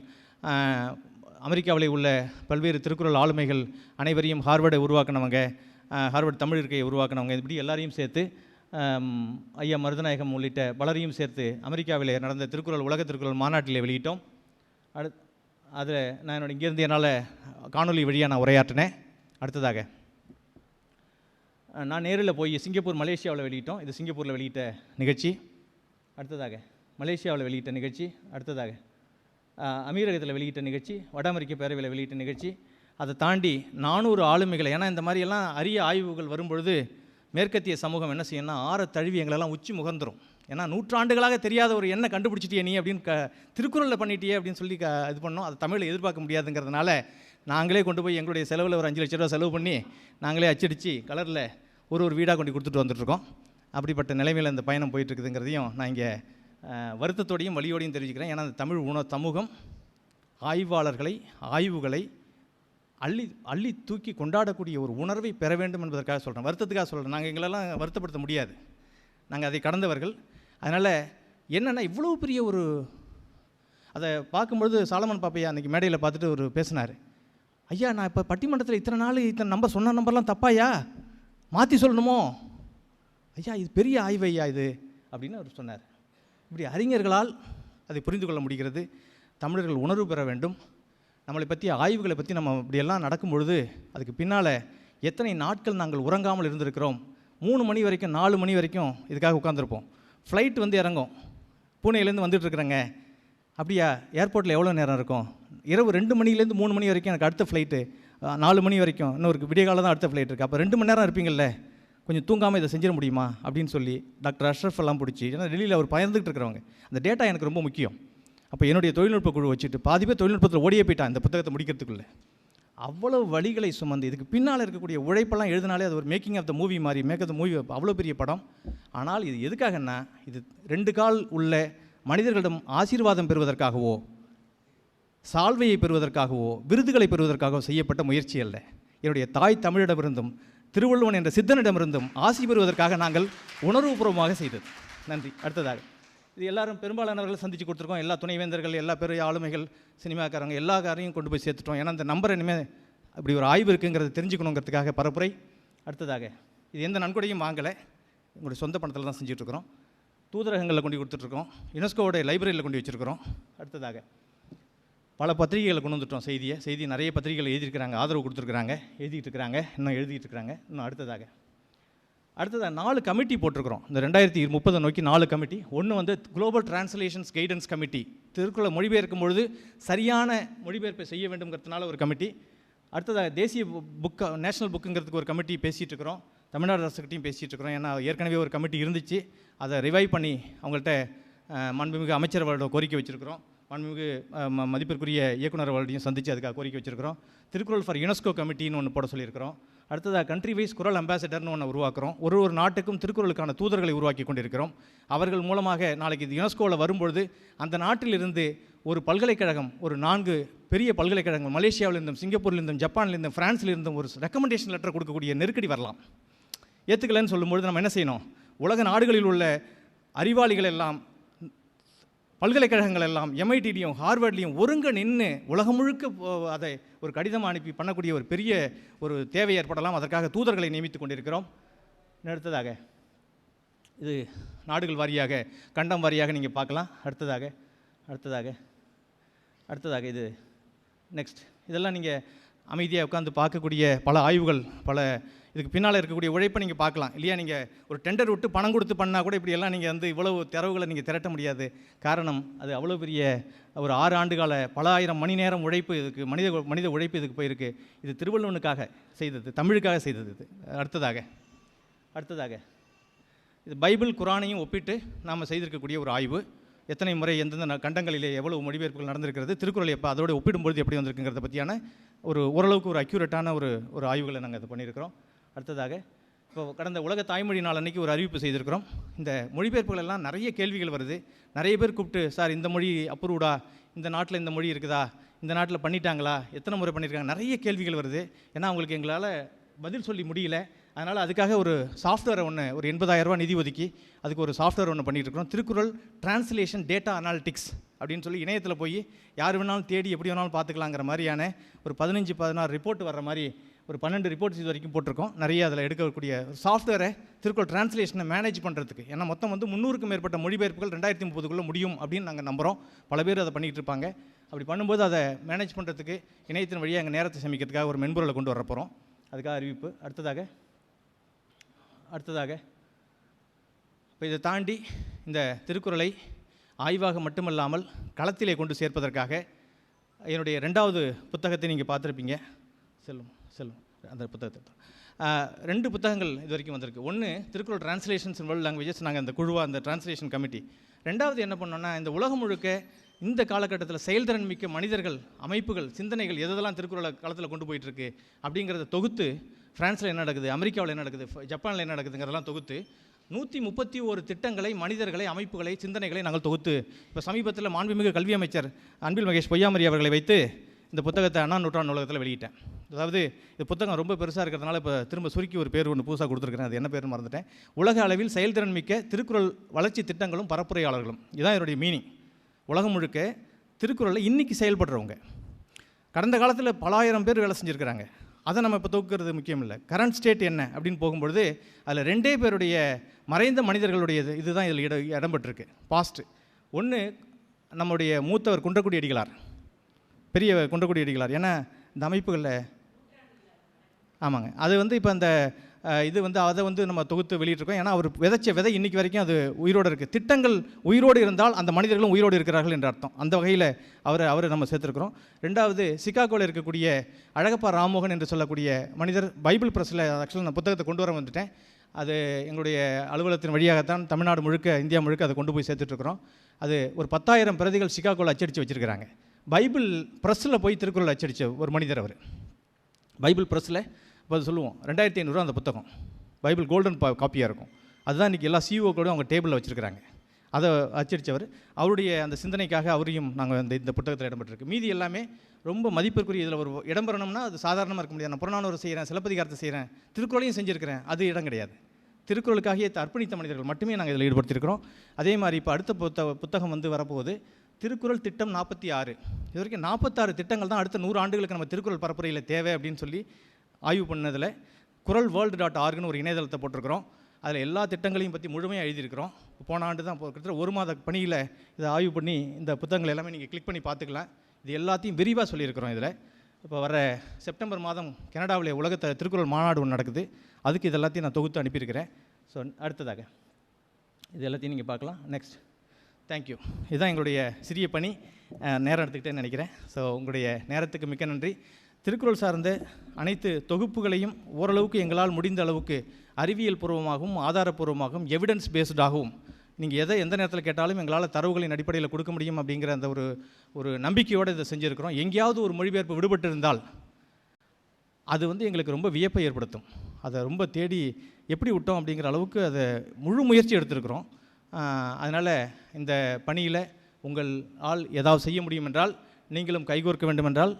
அமெரிக்காவில் உள்ள பல்வேறு திருக்குறள் ஆளுமைகள் அனைவரையும் ஹார்வர்டை உருவாக்கினவங்க, ஹார்வர்ட் தமிழ் இருக்கையை உருவாக்கினவங்க, இப்படி எல்லாரையும் சேர்த்து ஐயா மருதநாயகம் உள்ளிட்ட பலரையும் சேர்த்து அமெரிக்காவில் நடந்த உலக திருக்குறள் மாநாட்டிலே வெளியிட்டோம். அதில் நான் இங்கேருந்து என்னால் காணொலி வழியாக நான் உரையாற்றினேன். அடுத்ததாக நான் நேரில் போய் சிங்கப்பூர் மலேசியாவில் வெளியிட்டோம். இது சிங்கப்பூரில் வெளியிட்ட நிகழ்ச்சி. அடுத்ததாக மலேசியாவில் வெளியிட்ட நிகழ்ச்சி. அடுத்ததாக அமீரகத்தில் வெளியிட்ட நிகழ்ச்சி, வட அமெரிக்க பேரவையில் வெளியிட்ட நிகழ்ச்சி. அதை தாண்டி 400 ஆளுமைகளை, ஏன்னா இந்த மாதிரியெல்லாம் அரிய ஆய்வுகள் வரும்பொழுது மேற்கத்திய சமூகம் என்ன செய்யணும்னா ஆற தழுவி எங்களெல்லாம் உச்சி முகர்ந்துடும். ஏன்னா நூற்றாண்டுகளாக தெரியாத ஒரு எண்ணெய் கண்டுபிடிச்சிட்டியே நீ அப்படின்னு திருக்குறளில் பண்ணிட்டியே அப்படின்னு சொல்லி இது பண்ணோம். அது தமிழில் எதிர்பார்க்க முடியாதுங்கிறதுனால நாங்களே கொண்டு போய் எங்களுடைய செலவில் ஒரு 5 லட்ச ரூபா செலவு பண்ணி நாங்களே அச்சடித்து கலரில் ஒரு வீடாக கொண்டு கொடுத்துட்டு வந்துட்டுருக்கோம். அப்படிப்பட்ட நிலைமையில் இந்த பயணம் போயிட்டுருக்குதுங்கிறதையும் நான் இங்கே வருத்தத்தோடையும் வலியோடையும் தெரிவிக்கிறேன். ஏன்னா அந்த தமிழ் சமூகம் ஆய்வாளர்களை ஆய்வுகளை அள்ளி தூக்கி கொண்டாடக்கூடிய ஒரு உணர்வை பெற வேண்டும் என்பதற்காக சொல்கிறேன், வருத்தத்துக்காக சொல்கிறேன். நாங்கள் எங்களெல்லாம் வருத்தப்படுத்த முடியாது, நாங்கள் அதை கடந்தவர்கள். அதனால் என்னென்னா இவ்வளோ பெரிய ஒரு அதை பார்க்கும்பொழுது சாலமன் பாப்பையா அன்றைக்கி மேடையில் பார்த்துட்டு ஒரு பேசினார். ஐயா நான் இப்போ பட்டிமன்றத்தில் இத்தனை நம்பர் சொன்ன நம்பர்லாம் தப்பாயா, மாற்றி சொல்லணுமோ ஐயா, இது பெரிய ஆய்வு ஐயா இது அப்படின்னு அவர் சொன்னார். இப்படி அறிஞர்களால் அதை புரிந்து கொள்ள முடிகிறது. தமிழர்கள் உணர்வு பெற வேண்டும். நம்மளை பற்றி ஆய்வுகளை பற்றி நம்ம இப்படியெல்லாம் நடக்கும் பொழுது அதுக்கு பின்னால் எத்தனை நாட்கள் நாங்கள் உறங்காமல் இருந்திருக்கிறோம். 3 மணி வரைக்கும் 4 மணி வரைக்கும் இதுக்காக உட்காந்துருப்போம். ஃப்ளைட் வந்து இறங்கும், பூனேலேருந்து வந்துட்டுருக்குறேங்க, அப்படியா ஏர்போர்ட்டில் எவ்வளோ நேரம் இருக்கும்? இரவு 2 மணிலேருந்து 3 மணி வரைக்கும் எனக்கு அடுத்த ஃப்ளைட்டு, 4 மணி வரைக்கும் இன்னொரு விடிய காலம் தான் அடுத்த ஃப்ளைட் இருக்குது. அப்போ 2 மணி நேரம் இருப்பீங்கள்ல, கொஞ்சம் தூங்காமல் இதை செஞ்சிட முடியுமா அப்படின்னு சொல்லி டாக்டர் அஷ்ரஃப் எல்லாம் பிடிச்சி, ஏன்னா டெல்லியில் அவர் பயந்துகிட்டு இருக்கிறவங்க, அந்த டேட்டா எனக்கு ரொம்ப முக்கியம். அப்போ என்னுடைய தொழில்நுட்ப குழு வச்சுட்டு பாதி பேர் தொழில்நுட்பத்தில் ஓடியே போயிட்டான் இந்த புத்தகத்தை முடிக்கிறதுக்குள்ளே. அவ்வளோ வழிகளை சுமந்து இதுக்கு பின்னால் இருக்கக்கூடிய உழைப்பெல்லாம் எழுதினாலே அது ஒரு மேக்கிங் ஆஃப் த மூவி மாதிரி, மேக் ஆஃப் த மூவி, அவ்வளோ பெரிய படம். ஆனால் இது எதுக்காகன்னா, இது 2 கால் உள்ள மனிதர்களிடம் ஆசீர்வாதம் பெறுவதற்காகவோ, சால்வையை பெறுவதற்காகவோ, விருதுகளை பெறுவதற்காகவோ செய்யப்பட்ட முயற்சி அல்ல. என்னுடைய தாய் தமிழிடமிருந்தும் திருவள்ளுவன் என்ற சித்தனிடமிருந்தும் ஆசி பெறுவதற்காக நாங்கள் உணர்வுபூர்வமாக செய்தது. நன்றி. அடுத்ததாக இது எல்லாரும் பெரும்பாலானவர்கள் சந்தித்து கொடுத்துருக்கோம். எல்லா துணைவேந்தர்கள், எல்லா பெரிய ஆளுமைகள், சினிமாக்காரங்க, எல்லா காரையும் கொண்டு போய் சேர்த்துட்டோம். ஏன்னா அந்த நம்பர் இனிமேல் அப்படி ஒரு ஆய்வு இருக்குங்கிறது தெரிஞ்சுக்கணுங்கிறதுக்காக பரப்புரை. அடுத்ததாக இது எந்த நன்கொடையும் வாங்கலை, உங்களுடைய சொந்த பணத்தில் தான் செஞ்சுட்ருக்குறோம். தூதரகங்களில் கொண்டு கொடுத்துட்ருக்கோம், யுனெஸ்கோவோட லைப்ரரியில் கொண்டு வச்சுருக்கிறோம். அடுத்ததாக பல பத்திரிகைகளை கொண்டு வந்துட்டோம். செய்தி நிறைய பத்திரிகைகள் எழுதியிருக்கிறாங்க, ஆதரவு கொடுத்துருக்குறாங்க, எழுதிட்டு இருக்கிறாங்க, இன்னும் எழுதிட்டு இருக்கிறாங்க. இன்னும் அடுத்ததாக 4 கமிட்டி போட்டிருக்கிறோம். இந்த 2030 நோக்கி 4 கமிட்டி. ஒன்று வந்து குளோபல் டிரான்ஸ்லேஷன்ஸ் கைடன்ஸ் கமிட்டி, திருக்குறளை மொழிபெயர்க்கும் பொழுது சரியான மொழிபெயர்ப்பை செய்ய வேண்டும்ங்கிறதுனால ஒரு கமிட்டி. அடுத்ததாக தேசிய நேஷனல் புக்குங்கிறதுக்கு ஒரு கமிட்டி பேசிகிட்டு இருக்கிறோம். தமிழ்நாடு அரசுக்கிட்டையும் பேசிகிட்டு இருக்கிறோம். ஏன்னா ஏற்கனவே ஒரு கமிட்டி இருந்துச்சு, அதை ரிவைவ் பண்ணி அவங்கள்ட்ட மாண்புமிகு அமைச்சர் அவர்களோட கோரிக்கை வச்சுருக்கிறோம். மாண்புமிகு மதிப்பிற்குரிய இயக்குனர் அவர்களையும் சந்தித்து அதுக்காக கோரிக்கை வச்சுருக்கிறோம். திருக்குறள் ஃபார் யுனெஸ்கோ கமிட்டின்னு ஒன்று போட சொல்லியிருக்கிறோம். அடுத்ததாக கண்ட்ரி வைஸ் குரல் அம்பாசிடர்னு ஒன்று உருவாக்குறோம். ஒரு நாட்டுக்கும் திருக்குறளுக்கான தூதர்களை உருவாக்கி கொண்டிருக்கிறோம். அவர்கள் மூலமாக நாளைக்கு இது யுனெஸ்கோவில் வரும்பொழுது அந்த நாட்டிலிருந்து ஒரு பல்கலைக்கழகம், ஒரு 4 பெரிய பல்கலைக்கழகங்கள், மலேசியாவிலிருந்தும், சிங்கப்பூர்லேருந்தும், ஜப்பான்லேருந்தும், ஃப்ரான்ஸ்லேருந்தும் ஒரு ரெக்கமெண்டேஷன் லெட்டர் கொடுக்கக்கூடிய நெருக்கடி வரலாம். ஏற்றுக்கலன்னு சொல்லும்பொழுது நம்ம என்ன செய்யணும்? உலக நாடுகளில் உள்ள அறிவாளிகள் எல்லாம், பல்கலைக்கழகங்கள் எல்லாம், MITலையும் ஹார்வர்ட்லேயும் ஒருங்க நின்று உலகம் முழுக்க அதை ஒரு கடிதம் அனுப்பி பண்ணக்கூடிய ஒரு பெரிய ஒரு தேவை ஏற்படலாம். அதற்காக தூதர்களை நியமித்து கொண்டிருக்கிறோம். அடுத்ததாக இது நாடுகள் வாரியாக, கண்டம் வாரியாக நீங்கள் பார்க்கலாம். அடுத்ததாக இது நெக்ஸ்ட். இதெல்லாம் நீங்கள் அமைதியாக உட்காந்து பார்க்கக்கூடிய பல ஆய்வுகள், பல இதுக்கு பின்னால் இருக்கக்கூடிய உழைப்பை நீங்கள் பார்க்கலாம் இல்லையா? நீங்கள் ஒரு டெண்டர் விட்டு பணம் கொடுத்து பண்ணால் கூட இப்படியெல்லாம் நீங்கள் வந்து இவ்வளவு தரவுகளை நீங்கள் திரட்ட முடியாது. காரணம், அது அவ்வளோ பெரிய ஒரு 6 ஆண்டுகால பல ஆயிரம் மணி நேரம் உழைப்பு இதுக்கு, மனித உழைப்பு இதுக்கு போயிருக்கு. இது திருவள்ளுவனுக்காக செய்தது, தமிழுக்காக செய்தது. இது அடுத்ததாக இது பைபிள் குரானையும் ஒப்பிட்டு நாம் செய்திருக்கக்கூடிய ஒரு ஆய்வு. எத்தனை முறை எந்தெந்த கண்டங்களிலே எவ்வளவு மொழிபெயர்ப்புகள் நடந்திருக்கிறது, திருக்குறள் எப்போ அதோடு ஒப்பிடும்பொழுது எப்படி வந்திருக்குங்கிறத பற்றியான ஒரு ஓரளவுக்கு ஒரு அக்யூரேட்டான ஒரு ஆய்வுகளை நாங்கள் இது பண்ணியிருக்கிறோம். அடுத்ததாக இப்போ கடந்த உலக தாய்மொழி நாள் அன்றைக்கி ஒரு அறிவிப்பு செய்திருக்கிறோம். இந்த மொழிபெயர்ப்புகள் எல்லாம் நிறைய கேள்விகள் வருது. நிறைய பேர் கூப்பிட்டு, சார் இந்த மொழி அப்ரூவ்டா, இந்த நாட்டில் இந்த மொழி இருக்குதா, இந்த நாட்டில் பண்ணிட்டாங்களா, எத்தனை முறை பண்ணியிருக்காங்க, நிறைய கேள்விகள் வருது. ஏன்னா அவங்களுக்கு எங்களால் பதில் சொல்லி முடியல. அதனால் அதுக்காக ஒரு சாஃப்ட்வேரை ஒன்று, ஒரு 80,000 ரூபா நிதி ஒதுக்கி அதுக்கு ஒரு சாஃப்ட்வேர் ஒன்று பண்ணிகிட்டு இருக்கிறோம். திருக்குறள் டிரான்ஸ்லேஷன் டேட்டா அனாலிட்டிக்ஸ் அப்படின்னு சொல்லி இணையத்தில் போய் யார் வேணாலும் தேடி எப்படி வேணாலும் பார்த்துக்கலாங்கிற மாதிரியான ஒரு 15-16 ரிப்போர்ட் வர்ற மாதிரி ஒரு 12 ரிப்போர்ட்ஸ் இது வரைக்கும் போட்டிருக்கோம். நிறைய அதில் எடுக்கக்கூடிய சாஃப்ட்வேரை திருக்குறள் டிரான்ஸ்லேஷனை மேனேஜ் பண்ணுறதுக்கு. ஏன்னா மொத்தம் வந்து 300க்கும் மேற்பட்ட மொழிபெயர்ப்புகள் 2030க்குள்ளே முடியும் அப்படின்னு நாங்கள் நம்புகிறோம். பல பேர் அதை பண்ணிகிட்டு இருப்பாங்க. அப்படி பண்ணும்போது அதை மேனேஜ் பண்ணுறதுக்கு இணையத்தின் வழியாக எங்கள் நேரத்தை சேமிக்கிறதுக்காக ஒரு மென்பொருளை கொண்டு வர போகிறோம். அதுக்காக அறிவிப்பு. அடுத்ததாக இப்போ இதை தாண்டி இந்த திருக்குறளை ஆய்வாக மட்டுமல்லாமல் களத்திலே கொண்டு சேர்ப்பதற்காக என்னுடைய 2வது புத்தகத்தை நீங்கள் பார்த்துருப்பீங்க. செல்லும் அந்த புத்தகத்தை 2 புத்தகங்கள் இது வரைக்கும் வந்திருக்கு. ஒன்று Thirukkural translations in world languages, நாங்கள் அந்த குழுவாக அந்த டிரான்ஸ்லேஷன் கமிட்டி. 2வது என்ன பண்ணோன்னா, இந்த உலகம் முழுக்க இந்த காலகட்டத்தில் செயல்திறன் மிக்க மனிதர்கள், அமைப்புகள், சிந்தனைகள் எதெல்லாம் திருக்குறளை களத்தில் கொண்டு போயிட்டுருக்கு அப்படிங்கிறத தொகுத்து, ஃப்ரான்ஸில் என்ன நடக்குது, அமெரிக்காவில் என்ன நடக்குது, ஜப்பானில் என்ன நடக்குதுங்கிறதெல்லாம் தொகுத்து 131 திட்டங்களை, மனிதர்களை, அமைப்புகளை, சிந்தனைகளை நாங்கள் தொகுத்து இப்போ சமீபத்தில் மாண்புமிகு கல்வி அமைச்சர் அன்பில் மகேஷ் பொய்யாமொழி அவர்களை வைத்து இந்த புத்தகத்தை அண்ணா நூற்றாண்டு நூலகத்தில் வெளியிட்டேன். அதாவது இந்த புத்தகம் ரொம்ப பெருசாக இருக்கிறதுனால இப்போ திரும்ப சுருக்கி ஒரு பேர் ஒன்று புதுசாக கொடுத்துருக்கிறேன். அது என்ன பேருன்னு மறந்துட்டேன். உலக அளவில் செயல்திறன் மிக்க திருக்குறள் வளர்ச்சி திட்டங்களும் பரப்புரையாளர்களும். இதுதான் என்னுடைய மீனிங். உலகம் முழுக்க திருக்குறளில் இன்றைக்கி செயல்படுறவங்க, கடந்த காலத்தில் பல ஆயிரம் பேர் வேலை செஞ்சுருக்கிறாங்க. அதை நம்ம இப்போ தொகுக்கிறது முக்கியம் இல்லை. கரண்ட் ஸ்டேட் என்ன அப்படின்னு போகும்பொழுது அதில் 2 பேருடைய மறைந்த மனிதர்களுடைய இதுதான் இதில் இடம்பெற்றிருக்கு. பாஸ்ட்டு ஒன்று நம்முடைய மூத்தவர் குன்றக்குடி அடிகளார், பெரிய குன்றக்குடி அடிகளார். ஏன்னா இந்த அமைப்புகளில் ஆமாங்க, அது வந்து இப்போ அந்த இது வந்து அதை வந்து நம்ம தொகுத்து வெளியிட்டிருக்கோம். ஏன்னா அவர் விதைச்ச விதை இன்றைக்கி வரைக்கும் அது உயிரோடு இருக்குது. திட்டங்கள் உயிரோடு இருந்தால் அந்த மனிதர்களும் உயிரோடு இருக்கிறார்கள் என்ற அர்த்தம். அந்த வகையில் அவரை நம்ம சேர்த்துருக்கிறோம். ரெண்டாவது, சிகாகோவில் இருக்கக்கூடிய அழகப்பா ராமோகன் என்று சொல்லக்கூடிய மனிதர் பைபிள் ப்ரெஸ்ஸில் ஆக்சுவலாக நான் புத்தகத்தை கொண்டு வர வந்துட்டேன். அது எங்களுடைய அலுவலகத்தின் வழியாகத்தான் தமிழ்நாடு முழுக்க, இந்தியா முழுக்க அதை கொண்டு போய் சேர்த்துட்ருக்குறோம். அது ஒரு 10,000 பிரதிகள் சிகாகோவில் அச்சடித்து வச்சுருக்கிறாங்க. பைபிள் ப்ரெஸ்ஸில் போய் திருக்குறள் அச்சடித்த ஒரு மனிதர் அவர். பைபிள் ப்ரெஸ்ஸில் இப்போ சொல்லுவோம் 2500 அந்த புத்தகம் பைபிள் கோல்டன் காப்பியாக இருக்கும். அதுதான் இன்றைக்கி எல்லா சிஓக்கோடும் அவங்க டேபிளில் வச்சுருக்கிறாங்க. அதை அச்சடித்தவர். அவருடைய அந்த சிந்தனைக்காக அவரையும் நாங்கள் இந்த புத்தகத்தில் இடம்பெற்றிருக்கு. மீதி எல்லாமே ரொம்ப மதிப்பிற்குரிய. இதில் ஒரு இடம்பெறணும்னா அது சாதாரணமாக இருக்க முடியாது. நான் புறநானூறு செய்கிறேன், சிலப்பதிகாரத்தை செய்கிறேன், திருக்குறளையும் செஞ்சுருக்கிறேன், அது இடம் கிடையாது. திருக்குறளுக்காகிய அர்ப்பணித்த மனிதர்கள் மட்டுமே நாங்கள் இதில் ஈடுபடுத்தியிருக்கிறோம். அதே மாதிரி இப்போ அடுத்த புத்தகம் வந்து வரப்போகுது, திருக்குறள் திட்டம் 46. இது வரைக்கும் 46 திட்டங்கள் தான் அடுத்த 100 ஆண்டுகளுக்கு நம்ம திருக்குறள் பரப்புரையில் தேவை அப்படின்னு சொல்லி ஆய்வு பண்ணதில் kuralworld.orgனு ஒரு இணையதளத்தை போட்டிருக்கிறோம். அதில் எல்லா திட்டங்களையும் பற்றி முழுமையாக எழுதியிருக்கிறோம். போன ஆண்டு தான் கிட்டத்தட்ட 1 மாத பணியில் இதை ஆய்வு பண்ணி இந்த புத்தகங்கள் எல்லாமே நீங்கள் கிளிக் பண்ணி பார்த்துக்கலாம். இது எல்லாத்தையும் விரிவாக சொல்லியிருக்கிறோம். இதில் இப்போ வர செப்டம்பர் மாதம் கனடாவில் உலகத்தை திருக்குறள் மாநாடு ஒன்று நடக்குது. அதுக்கு இது எல்லாத்தையும் நான் தொகுத்து அனுப்பியிருக்கிறேன். ஸோ அடுத்ததாக இது எல்லாத்தையும் நீங்கள் பார்க்கலாம். Next, thank you. இதுதான் எங்களுடைய சிறிய பணி. நேரம் எடுத்துக்கிட்டேன்னு நினைக்கிறேன். ஸோ உங்களுடைய நேரத்துக்கு மிக்க நன்றி. திருக்குறள் சார்ந்த அனைத்து தொகுப்புகளையும் ஓரளவுக்கு எங்களால் முடிந்த அளவுக்கு அறிவியல் பூர்வமாகவும் ஆதாரப்பூர்வமாகவும் எவிடன்ஸ் பேஸ்டாகவும் நீங்கள் எந்த நேரத்தில் கேட்டாலும் எங்களால் தரவுகளின் அடிப்படையில் கொடுக்க முடியும் அப்படிங்கிற அந்த ஒரு நம்பிக்கையோடு இதை செஞ்சுருக்கிறோம். எங்கேயாவது ஒரு மொழிபெயர்ப்பு விடுபட்டு இருந்தால் அது வந்து எங்களுக்கு ரொம்ப வியப்பை ஏற்படுத்தும். அதை ரொம்ப தேடி எப்படி விட்டோம் அப்படிங்கிற அளவுக்கு அதை முழு முயற்சி எடுத்திருக்கிறோம். அதனால் இந்த பணியில் உங்கள் ஆள் ஏதாவது செய்ய முடியும் என்றால், நீங்களும் கைகோர்க்க வேண்டுமென்றால்,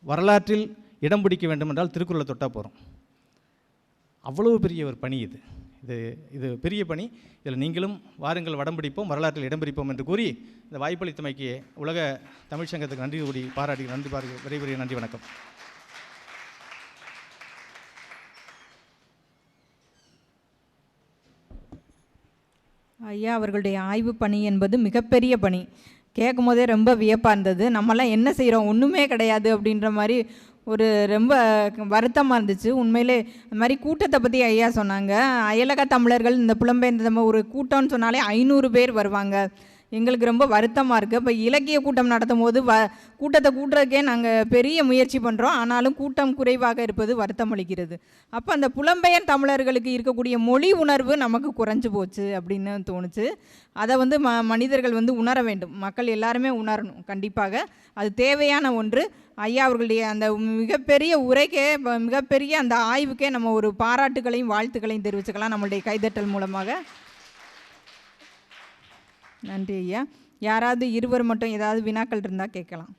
வரலாற்றில் இடம் பிடிக்க வேண்டுமென்றால் திருக்குறளை தொட்டால் போகிறோம். அவ்வளவு பெரிய ஒரு பணி இது பெரிய பணி. இதில் நீங்களும் வாருங்கள், வடம் பிடிப்போம், வரலாற்றில் இடம் பிடிப்போம் என்று கூறி இந்த வாய்ப்பளித்தமைக்கு உலக தமிழ்ச் சங்கத்துக்கு நன்றி கூறி பாராட்டி விரைவுரிய நன்றி, வணக்கம். ஐயா அவர்களுடைய ஆய்வு பணி என்பது மிகப்பெரிய பணி. கேட்கும் போதே ரொம்ப வியப்பாக இருந்தது. நம்மலாம் என்ன செய்கிறோம், ஒன்றுமே கிடையாது அப்படின்ற மாதிரி ஒரு ரொம்ப வருத்தமாக இருந்துச்சு. உண்மையிலே அந்த மாதிரி கூட்டத்தை பற்றி ஐயா சொன்னாங்க. அயலக தமிழர்கள் இந்த புலம்பெயர்ந்த ஒரு கூட்டம்னு சொன்னாலே 500 பேர் வருவாங்க. எங்களுக்கு ரொம்ப வருத்தமாக இருக்குது. இப்போ இலக்கிய கூட்டம் நடத்தும் போது கூட்டத்தை கூட்டுறதுக்கே நாங்கள் பெரிய முயற்சி பண்ணுறோம். ஆனாலும் கூட்டம் குறைவாக இருப்பது வருத்தம் அளிக்கிறது. அப்போ அந்த புலம்பெயர் தமிழர்களுக்கு இருக்கக்கூடிய மொழி உணர்வு நமக்கு குறைஞ்சி போச்சு அப்படின்னு தோணுச்சு. அதை வந்து மனிதர்கள் வந்து உணர வேண்டும். மக்கள் எல்லாருமே உணரணும். கண்டிப்பாக அது தேவையான ஒன்று. ஐயா அவர்களுடைய அந்த மிகப்பெரிய உரைக்கே, மிகப்பெரிய அந்த ஆய்வுக்கே நம்ம ஒரு பாராட்டுகளையும் வாழ்த்துக்களையும் தெரிவிச்சுக்கலாம் நம்மளுடைய கைதட்டல் மூலமாக. நன்றி ஐயா. யாராவது இருவர் மட்டும் ஏதாவது வினாக்கள் இருந்தால் கேட்கலாம்.